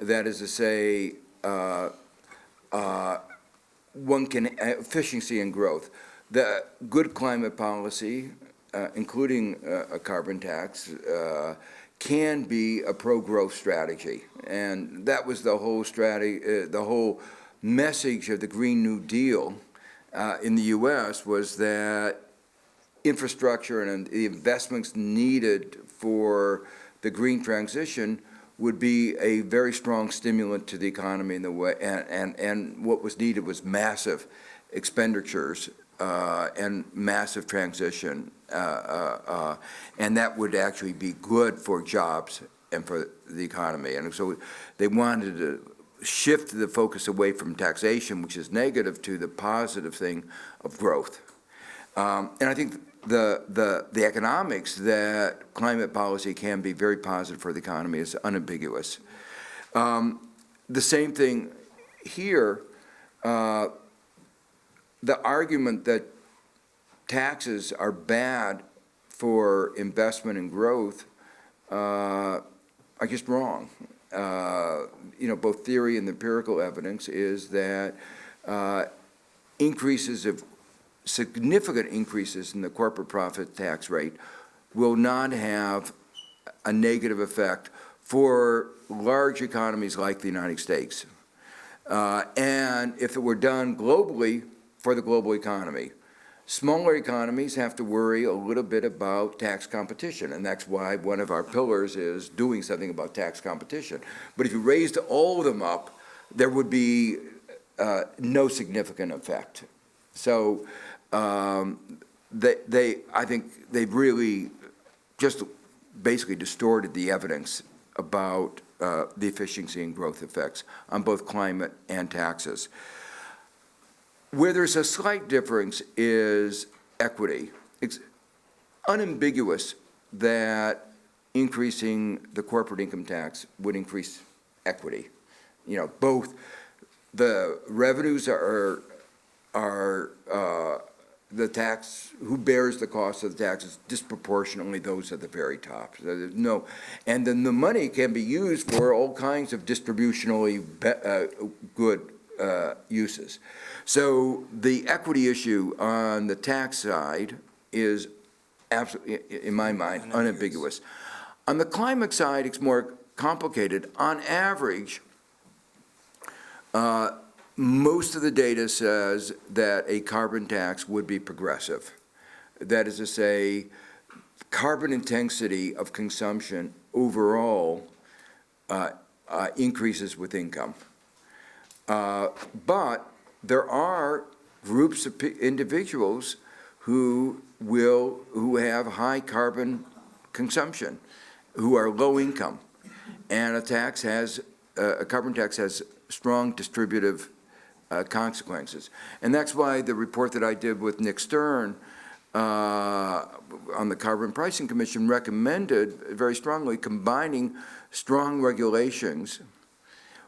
That is to say, efficiency and growth. The good climate policy, including a carbon tax, can be a pro-growth strategy. And that was the whole strategy, the whole message of the Green New Deal in the US was that infrastructure and the investments needed for the green transition would be a very strong stimulant to the economy in the way, and what was needed was massive expenditures and massive transition, and that would actually be good for jobs and for the economy. And so they wanted to shift the focus away from taxation, which is negative, to the positive thing of growth. And I think the economics that climate policy can be very positive for the economy is unambiguous. The same thing here, the argument that taxes are bad for investment and growth are just wrong. Both theory and empirical evidence is that significant increases in the corporate profit tax rate will not have a negative effect for large economies like the United States. And if it were done globally, for the global economy, smaller economies have to worry a little bit about tax competition, and that's why one of our pillars is doing something about tax competition. But if you raised all of them up, there would be no significant effect. So I think they've really just basically distorted the evidence about the efficiency and growth effects on both climate and taxes. Where there's a slight difference is equity. It's unambiguous that increasing the corporate income tax would increase equity. Both the revenues are the tax, who bears the cost of the taxes, disproportionately those at the very top. So there's no, and then the money can be used for all kinds of distributionally good uses. So the equity issue on the tax side is absolutely, in my mind, unambiguous. On the climate side, it's more complicated. On average, most of the data says that a carbon tax would be progressive. That is to say, carbon intensity of consumption overall increases with income. But there are groups of individuals who have high carbon consumption, who are low income, and a carbon tax has strong distributive consequences. And that's why the report that I did with Nick Stern on the Carbon Pricing Commission recommended very strongly combining strong regulations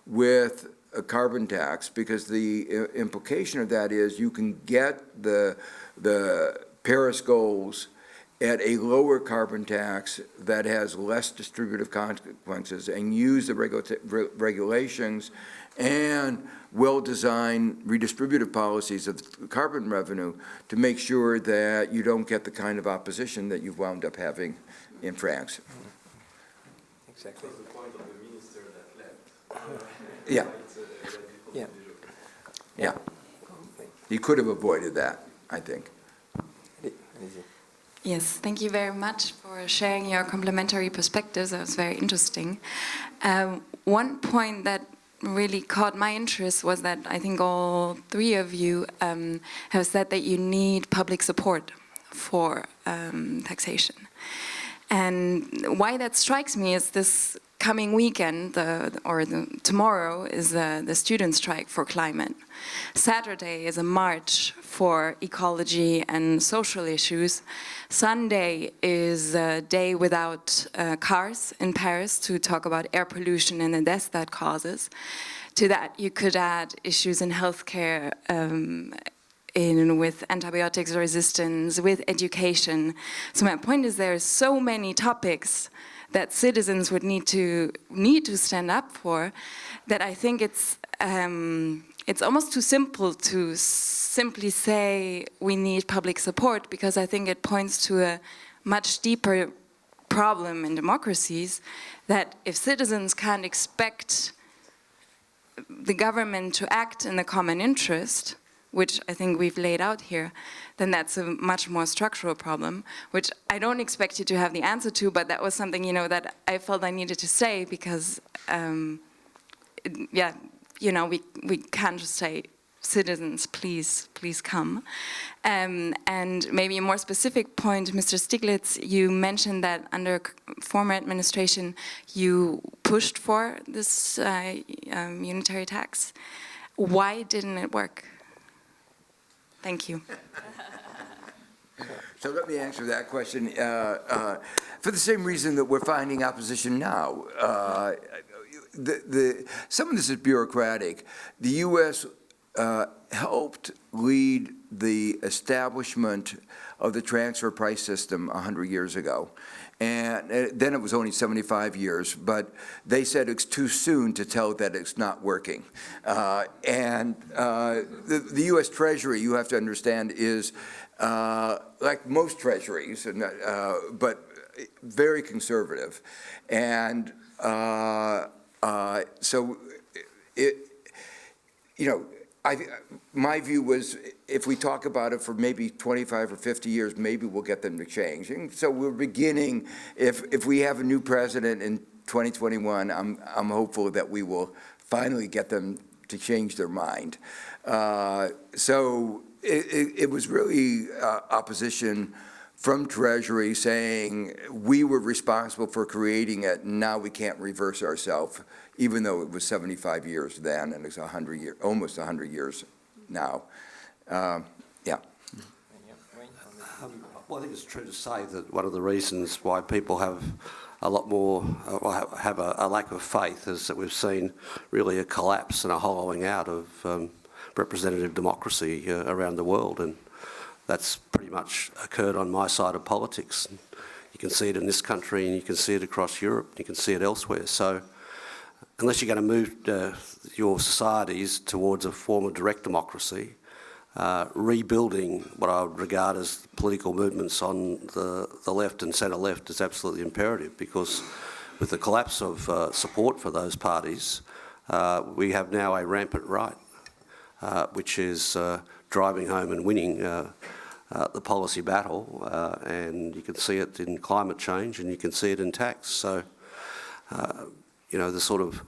with a carbon tax, because the implication of that is you can get the Paris goals at a lower carbon tax that has less distributive consequences, and use the regulations and well-designed redistributive policies of carbon revenue to make sure that you don't get the kind of opposition that you've wound up having in France. Exactly. That's the point of the minister that left. Yeah. Yeah. Yeah. You could have avoided that, I think. Yes, thank you very much for sharing your complementary perspectives. That was very interesting. One point that really caught my interest was that I think all three of you have said that you need public support for taxation. And why that strikes me is this coming weekend, tomorrow, is the student strike for climate. Saturday is a march for ecology and social issues. Sunday is a day without cars in Paris to talk about air pollution and the deaths that causes. To that, you could add issues in healthcare, with antibiotics resistance, with education. So my point is there are so many topics that citizens would need to stand up for, that I think it's almost too simple to simply say we need public support, because I think it points to a much deeper problem in democracies, that if citizens can't expect the government to act in the common interest, which I think we've laid out here, then that's a much more structural problem, which I don't expect you to have the answer to, but that was something, that I felt I needed to say, because, we can't just say, citizens, please come. And maybe a more specific point, Mr. Stiglitz, you mentioned that under former administration, you pushed for this unitary tax. Why didn't it work? Thank you. So let me answer that question. For the same reason that we're finding opposition now. Some of this is bureaucratic. The U.S. Helped lead the establishment of the transfer price system 100 years ago. And then it was only 75 years, but they said it's too soon to tell that it's not working. The U.S. Treasury, you have to understand, is like most treasuries, but very conservative. And so my view was, if we talk about it for maybe 25 or 50 years, maybe we'll get them to change. And so we're beginning, if we have a new president in 2021, I'm hopeful that we will finally get them to change their mind. So it was really opposition from Treasury saying we were responsible for creating it, and now we can't reverse ourselves, even though it was 75 years then, and it's 100 years, almost 100 years now. Yeah. Well, I think it's true to say that one of the reasons why people have a lot more, have a lack of faith, is that we've seen really a collapse and a hollowing out of representative democracy around the world, and that's pretty much occurred on my side of politics. You can see it in this country, and you can see it across Europe, and you can see it elsewhere. So unless you're going to move your societies towards a form of direct democracy, rebuilding what I would regard as political movements on the left and centre-left is absolutely imperative, because with the collapse of support for those parties, we have now a rampant right, which is driving home and winning the policy battle, and you can see it in climate change, and you can see it in tax. So, the sort of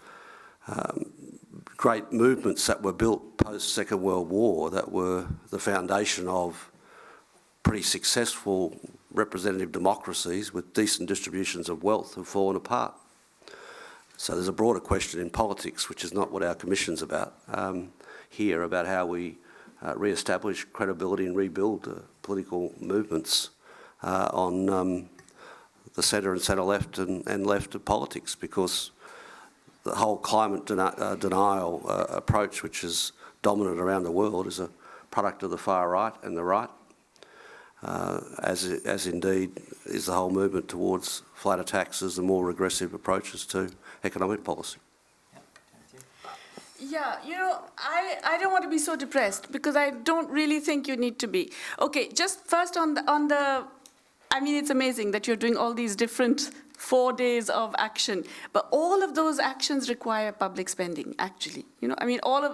great movements that were built post-Second World War that were the foundation of pretty successful representative democracies with decent distributions of wealth have fallen apart. So there's a broader question in politics, which is not what our commission's about, here, about how we re-establish credibility and rebuild political movements on the centre and centre-left and left of politics, because the whole climate denial approach, which is dominant around the world, is a product of the far right and the right, as indeed is the whole movement towards flatter taxes and more regressive approaches to economic policy. Yeah, you know, I don't want to be so depressed, because I don't really think you need to be. Okay, just first on the I mean, it's amazing that you're doing all these different 4 days of action, but all of those actions require public spending, actually. You know, I mean, all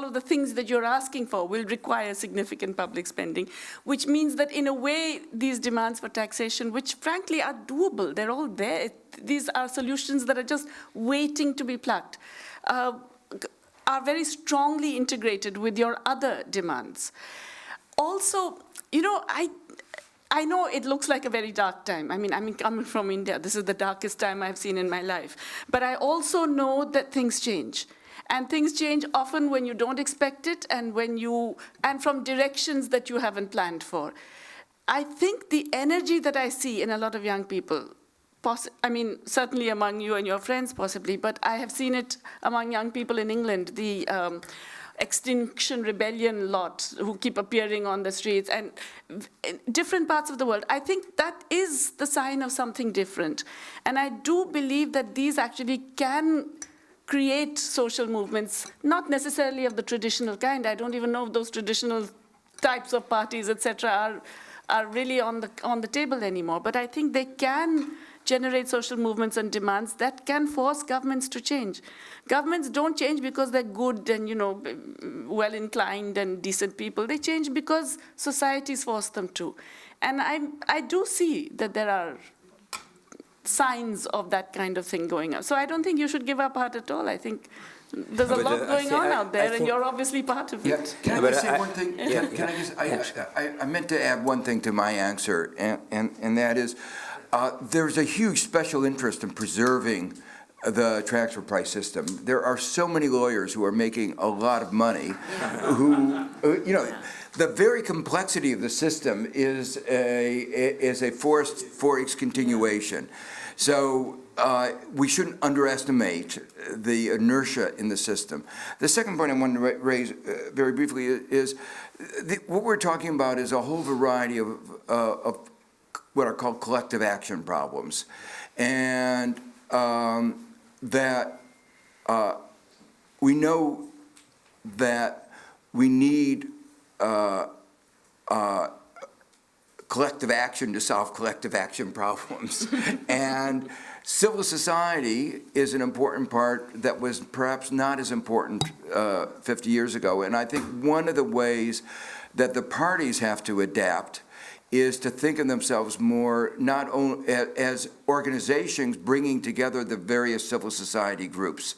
of the things that you're asking for will require significant public spending, which means that in a way, these demands for taxation, which frankly are doable, they're all there. These are solutions that are just waiting to be plucked, are very strongly integrated with your other demands. Also, you know, I know it looks like a very dark time. I mean, coming from India, this is the darkest time I've seen in my life. But I also know that things change. And things change often when you don't expect it, and from directions that you haven't planned for. I think the energy that I see in a lot of young people, I mean, certainly among you and your friends possibly, but I have seen it among young people in England, the Extinction Rebellion lot who keep appearing on the streets, and in different parts of the world. I think that is the sign of something different. And I do believe that these actually can create social movements, not necessarily of the traditional kind. I don't even know if those traditional types of parties, etc., are really on the table anymore. But I think they can generate social movements and demands that can force governments to change. Governments don't change because they're good and, you know, well-inclined and decent people. They change because societies force them to. And I do see that there are signs of that kind of thing going on. So I don't think you should give up heart at all. I think there's a lot going on out there, and you're obviously part of it. Can I just say one thing? I meant to add one thing to my answer, and that is, there's a huge special interest in preserving the transfer price system. There are so many lawyers who are making a lot of money, who, you know, the very complexity of the system is a force for its continuation. So we shouldn't underestimate the inertia in the system. The second point I wanted to raise very briefly is what we're talking about is a whole variety of what are called collective action problems, and that we know that we need collective action to solve collective action problems. And civil society is an important part that was perhaps not as important 50 years ago. And I think one of the ways that the parties have to adapt is to think of themselves more not only as organizations bringing together the various civil society groups,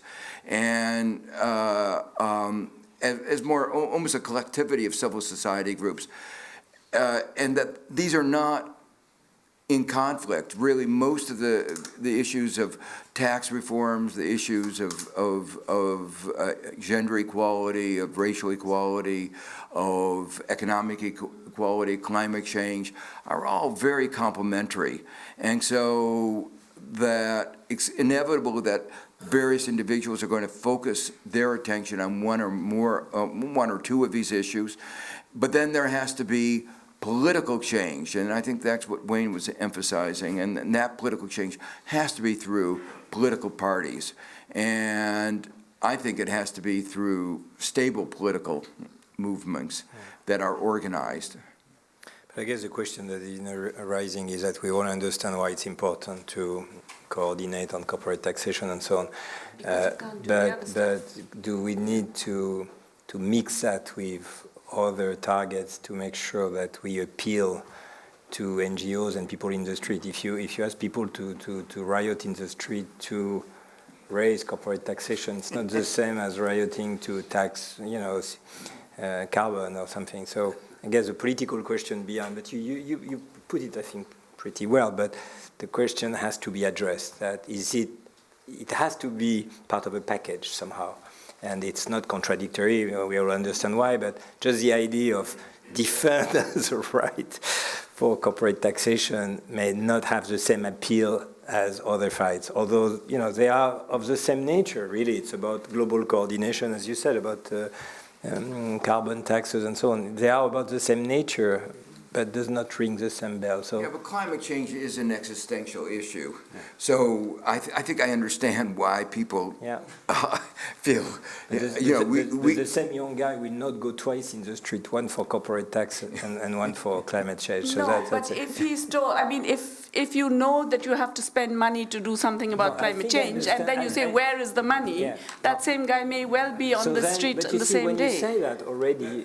and as more almost a collectivity of civil society groups, and that these are not in conflict. Really, most of the issues of tax reforms, the issues of gender equality, of racial equality, of economic equality, climate change, are all very complementary. And so that it's inevitable that various individuals are going to focus their attention on one or two of these issues, but then there has to be political change, and I think that's what Wayne was emphasizing, and that political change has to be through political parties, and I think it has to be through stable political movements that are organized. But I guess the question that is arising is that we all understand why it's important to coordinate on corporate taxation and so on, but do we need to mix that with other targets to make sure that we appeal to NGOs and people in the street? If you ask people to riot in the street to raise corporate taxation. It's not the same as rioting to tax, carbon or something. So I guess the political question beyond, but you put it, I think, pretty well. But the question has to be addressed. That is it has to be part of a package somehow. And it's not contradictory, we all understand why, but just the idea of defend the right for corporate taxation may not have the same appeal as other fights, although they are of the same nature, really. It's about global coordination, as you said, about carbon taxes and so on. They are about the same nature, but does not ring the same bell. So yeah, but climate change is an existential issue. Yeah. So I think I understand why people feel. The same young guy will not go twice in the street, one for corporate tax and one for climate change. So no, but if he's told, if you know that you have to spend money to do something about climate change, and then you say, where is the money? Yeah. That same guy may well be on the street on the same day. When you say that already,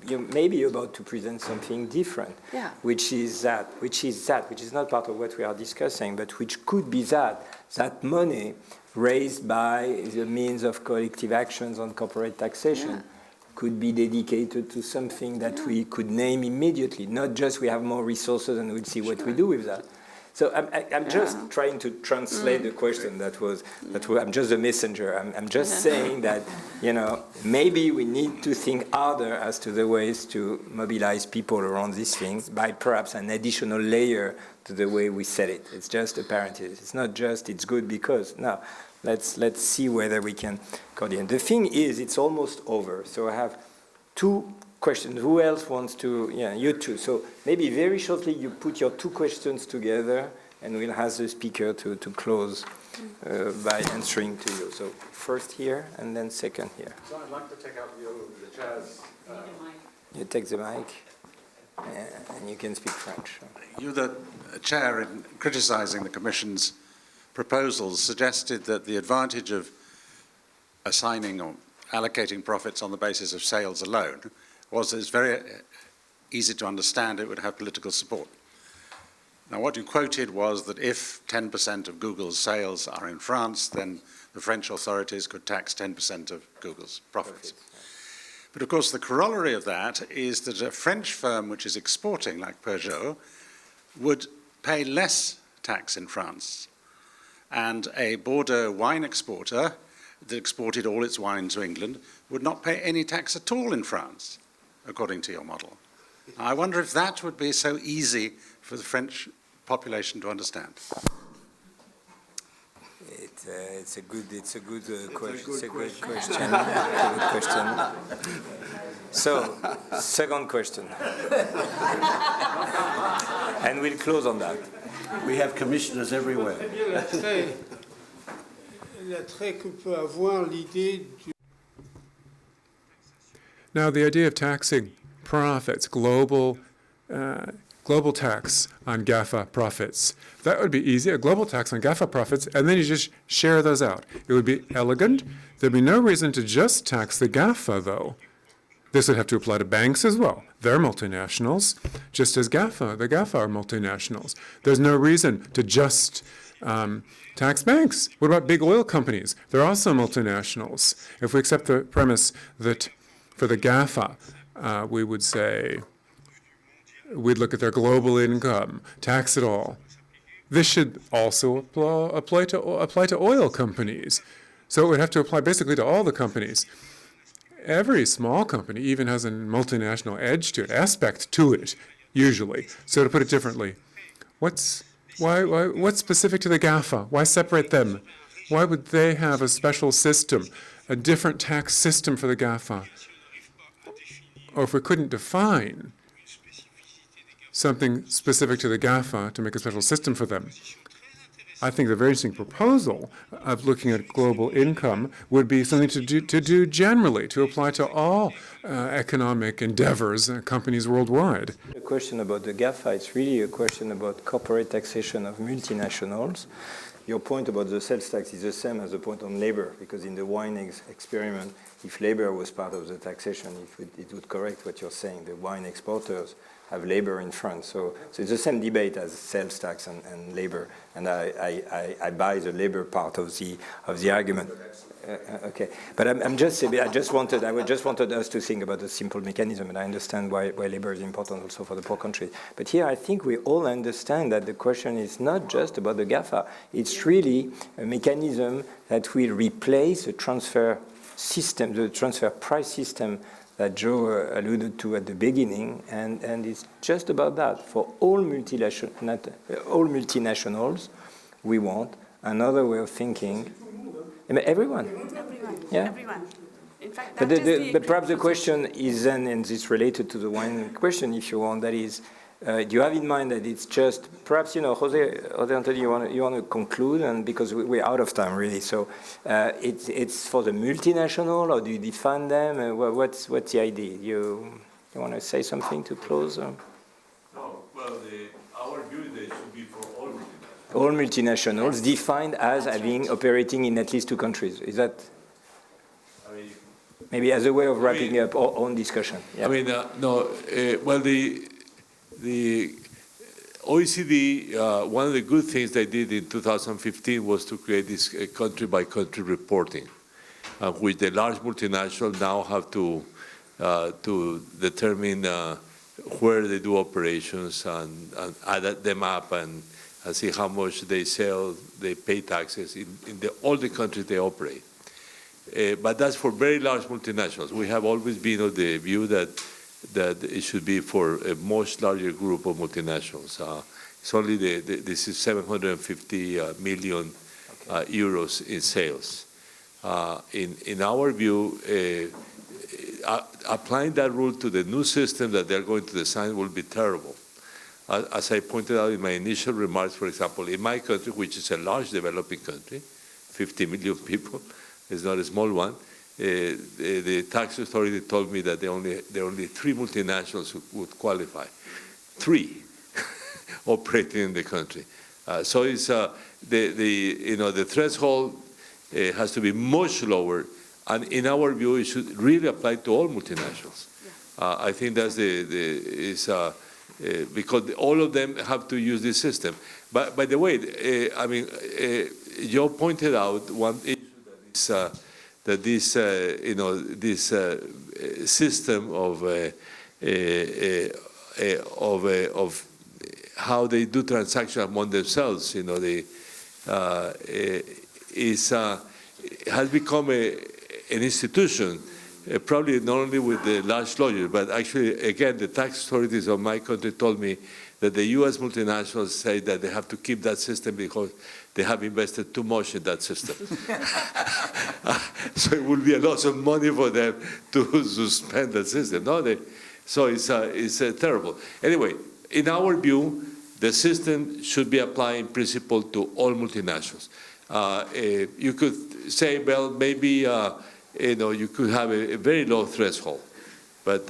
you may be about to present something different, which is not part of what we are discussing, but which could be that money raised by the means of collective actions on corporate taxation could be dedicated to something that we could name immediately, not just we have more resources and we'll see what we do with that. So I'm just trying to translate the question that was I'm just a messenger. I'm just saying that, maybe we need to think harder as to the ways to mobilize people around these things by perhaps an additional layer to the way we set it. It's just a parenthesis. It's not just it's good because, no. Let's see whether we can coordinate. The thing is, it's almost over. So I have two questions. Who else wants to? Yeah, you two. So maybe very shortly you put your two questions together, and we'll ask the speaker to close by answering to you. So first here, and then second here. So I'd like to take out the chair's. You take the mic, and you can speak French. You, the chair, in criticizing the Commission's proposals, suggested that the advantage of assigning or allocating profits on the basis of sales alone was that it's very easy to understand it would have political support. Now, what you quoted was that if 10% of Google's sales are in France, then the French authorities could tax 10% of Google's profits. But of course, the corollary of that is that a French firm which is exporting, like Peugeot, would pay less tax in France. And a Bordeaux wine exporter that exported all its wine to England would not pay any tax at all in France, according to your model. I wonder if that would be so easy for the French population to understand. It's a good question. So, second question. And we'll close on that. We have commissioners everywhere. Now, the idea of taxing profits, global tax on GAFA profits, that would be easy, a global tax on GAFA profits, and then you just share those out. It would be elegant. There'd be no reason to just tax the GAFA, though. This would have to apply to banks as well. They're multinationals, just as the GAFA are multinationals. There's no reason to just tax banks. What about big oil companies? They're also multinationals. If we accept the premise that for the GAFA, we would say, we'd look at their global income, tax it all. This should also apply to oil companies. So it would have to apply basically to all the companies. Every small company even has a multinational edge to it, aspect to it, usually. So to put it differently, what's specific to the GAFA? Why separate them? Why would they have a special system, a different tax system for the GAFA? Or if we couldn't define something specific to the GAFA to make a special system for them, I think the very interesting proposal of looking at global income would be something to do generally, to apply to all economic endeavors, companies worldwide. The question about the GAFA, it's really a question about corporate taxation of multinationals. Your point about the sales tax is the same as the point on labor, because in the wine experiment, if labor was part of the taxation, it would correct what you're saying. The wine exporters have labor in France. So it's the same debate as sales tax and labor, and I buy the labor part of the argument. Okay, but I just wanted us to think about a simple mechanism, and I understand why labor is important also for the poor countries. But here, I think we all understand that the question is not just about the GAFA. It's really a mechanism that will replace the transfer system, the transfer price system that Joe alluded to at the beginning, and it's just about that. For all multinationals, we want another way of thinking. Everyone. Yeah. Everyone. In fact, but perhaps the question is then, and it's related to the one question, if you want, that is, do you have in mind that it's just, perhaps, Jose Antonio, you want to conclude, and because we're out of time, really. So it's for the multinational, or do you define them? What's the idea? You want to say something to close? No, well, our view is that it should be for all multinationals. All multinationals defined as having operating in at least 2 countries. Is that maybe as a way of wrapping up our own discussion? Yeah. I mean, well, the OECD, one of the good things they did in 2015 was to create this country-by-country reporting, which the large multinationals now have to determine where they do operations and add them up and see how much they sell, they pay taxes in all the countries they operate. But that's for very large multinationals. We have always been of the view that it should be for a much larger group of multinationals. It's only this is 750 million euros in sales. In our view, applying that rule to the new system that they're going to design will be terrible. As I pointed out in my initial remarks, for example, in my country, which is a large developing country, 50 million people, it's not a small one, the tax authority told me that there are only 3 multinationals who would qualify. 3 operating in the country. So it's the threshold has to be much lower, and in our view, it should really apply to all multinationals. Yeah. I think that's because all of them have to use this system. But by the way, Joe pointed out one issue that this system of how they do transactions among themselves, has become an institution. Probably not only with the large lawyers, but actually, again, the tax authorities of my country told me that the U.S. multinationals say that they have to keep that system because they have invested too much in that system. So it will be a lot of money for them to suspend that system. No, so it's terrible. Anyway, in our view, the system should be applied in principle to all multinationals. You could say, well, maybe you could have a very low threshold, but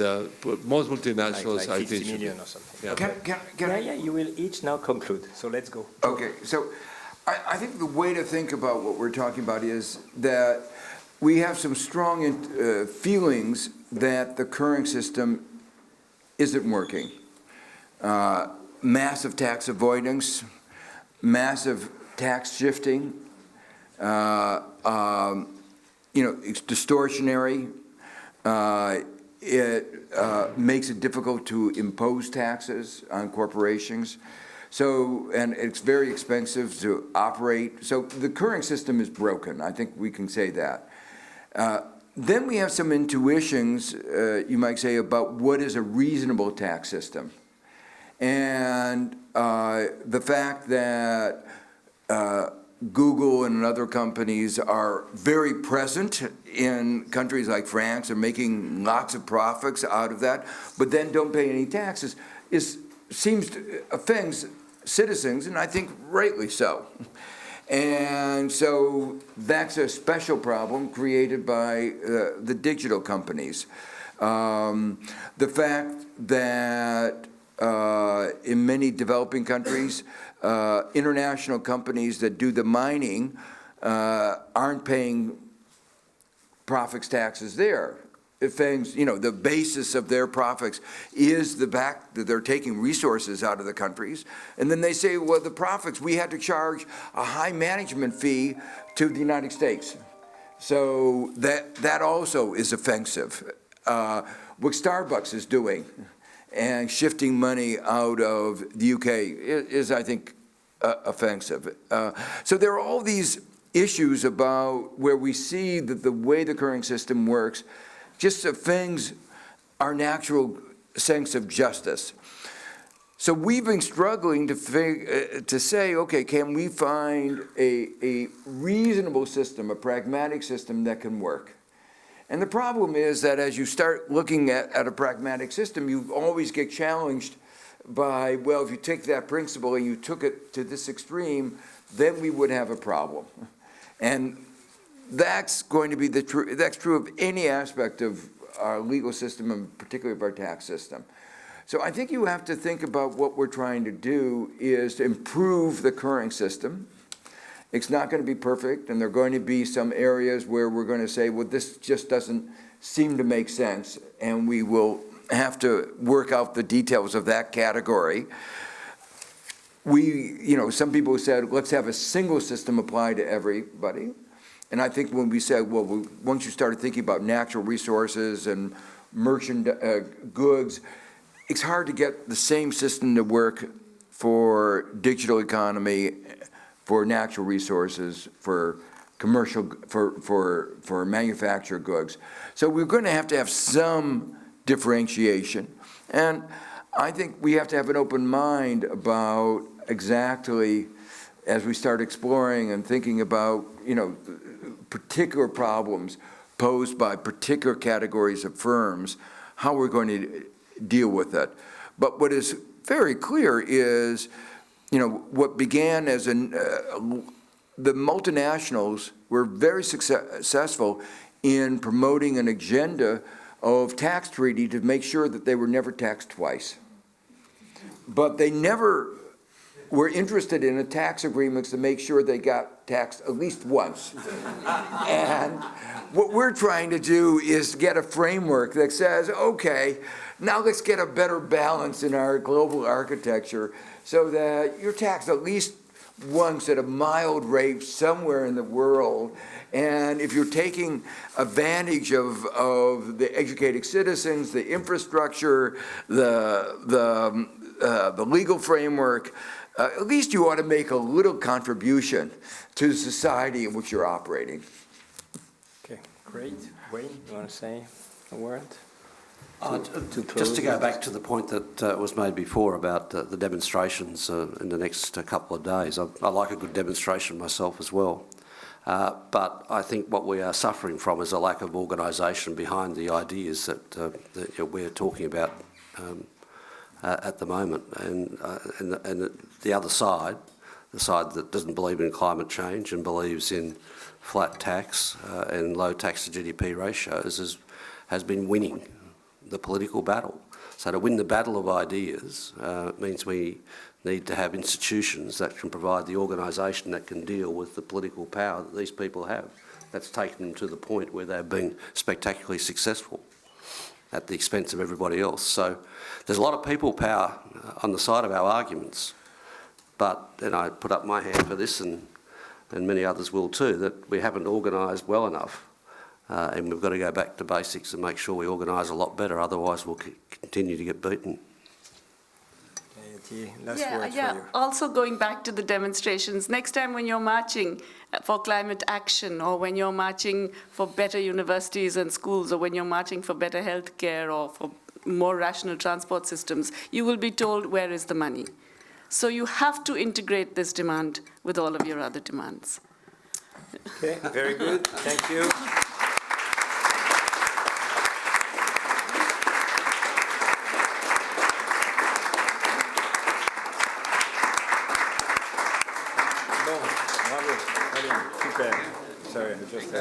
most multinationals, like 50 I think, million or something. Yeah. Yeah, you will each now conclude. So let's go. Okay, so I think the way to think about what we're talking about is that we have some strong feelings that the current system isn't working. Massive tax avoidance, massive tax shifting, it's distortionary. It makes it difficult to impose taxes on corporations. So, and it's very expensive to operate. So the current system is broken. I think we can say that. Then we have some intuitions, you might say, about what is a reasonable tax system. And the fact that Google and other companies are very present in countries like France and making lots of profits out of that, but then don't pay any taxes, seems to offend citizens, and I think rightly so. And so that's a special problem created by the digital companies. The fact that in many developing countries, international companies that do the mining aren't paying profits taxes there. things, you know, the basis of their profits is the fact that they're taking resources out of the countries. And then they say, well, the profits, we had to charge a high management fee to the United States. So that also is offensive. What Starbucks is doing and shifting money out of the UK is I think, offensive. So there are all these issues about where we see that the way the current system works just offends our natural sense of justice. So we've been struggling to say, okay, can we find a reasonable system, a pragmatic system that can work? And the problem is that as you start looking at a pragmatic system, you always get challenged by, well, if you take that principle and you took it to this extreme, then we would have a problem. And that's going to be that's true of any aspect of our legal system, and particularly of our tax system. So I think you have to think about what we're trying to do is to improve the current system. It's not going to be perfect, and there are going to be some areas where we're going to say, well, this just doesn't seem to make sense, and we will have to work out the details of that category. Some people said, let's have a single system apply to everybody. And I think when we said, well, once you started thinking about natural resources and merchant goods, it's hard to get the same system to work for digital economy, for natural resources, for commercial, for manufactured goods. So we're going to have some differentiation. And I think we have to have an open mind about exactly, as we start exploring and thinking about, particular problems posed by particular categories of firms, how we're going to deal with it. But what is very clear is, what began as the multinationals were very successful in promoting an agenda of tax treaty to make sure that they were never taxed twice. But they never were interested in a tax agreements to make sure they got taxed at least once. And what we're trying to do is get a framework that says, okay, now let's get a better balance in our global architecture so that you're taxed at least once at a mild rate somewhere in the world. And if you're taking advantage of the educated citizens, the infrastructure, the legal framework, at least you ought to make a little contribution to the society in which you're operating. Okay, great. Wayne, you want to say a word? Just to go back to the point that was made before about the demonstrations in the next couple of days. I like a good demonstration myself as well. But I think what we are suffering from is a lack of organisation behind the ideas that we're talking about at the moment. And the other side, the side that doesn't believe in climate change and believes in flat tax and low tax to GDP ratios, has been winning the political battle. So to win the battle of ideas means we need to have institutions that can provide the organisation that can deal with the political power that these people have. That's taken them to the point where they've been spectacularly successful at the expense of everybody else. So there's a lot of people power on the side of our arguments, but then I put up my hand for this, and many others will too, that we haven't organised well enough. And we've got to go back to basics and make sure we organise a lot better, otherwise we'll continue to get beaten. Also going back to the demonstrations, next time when you're marching for climate action, or when you're marching for better universities and schools, or when you're marching for better health care or for more rational transport systems, you will be told, where is the money? So you have to integrate this demand with all of your other demands. Okay, very good. Thank you. Super. Sorry, I just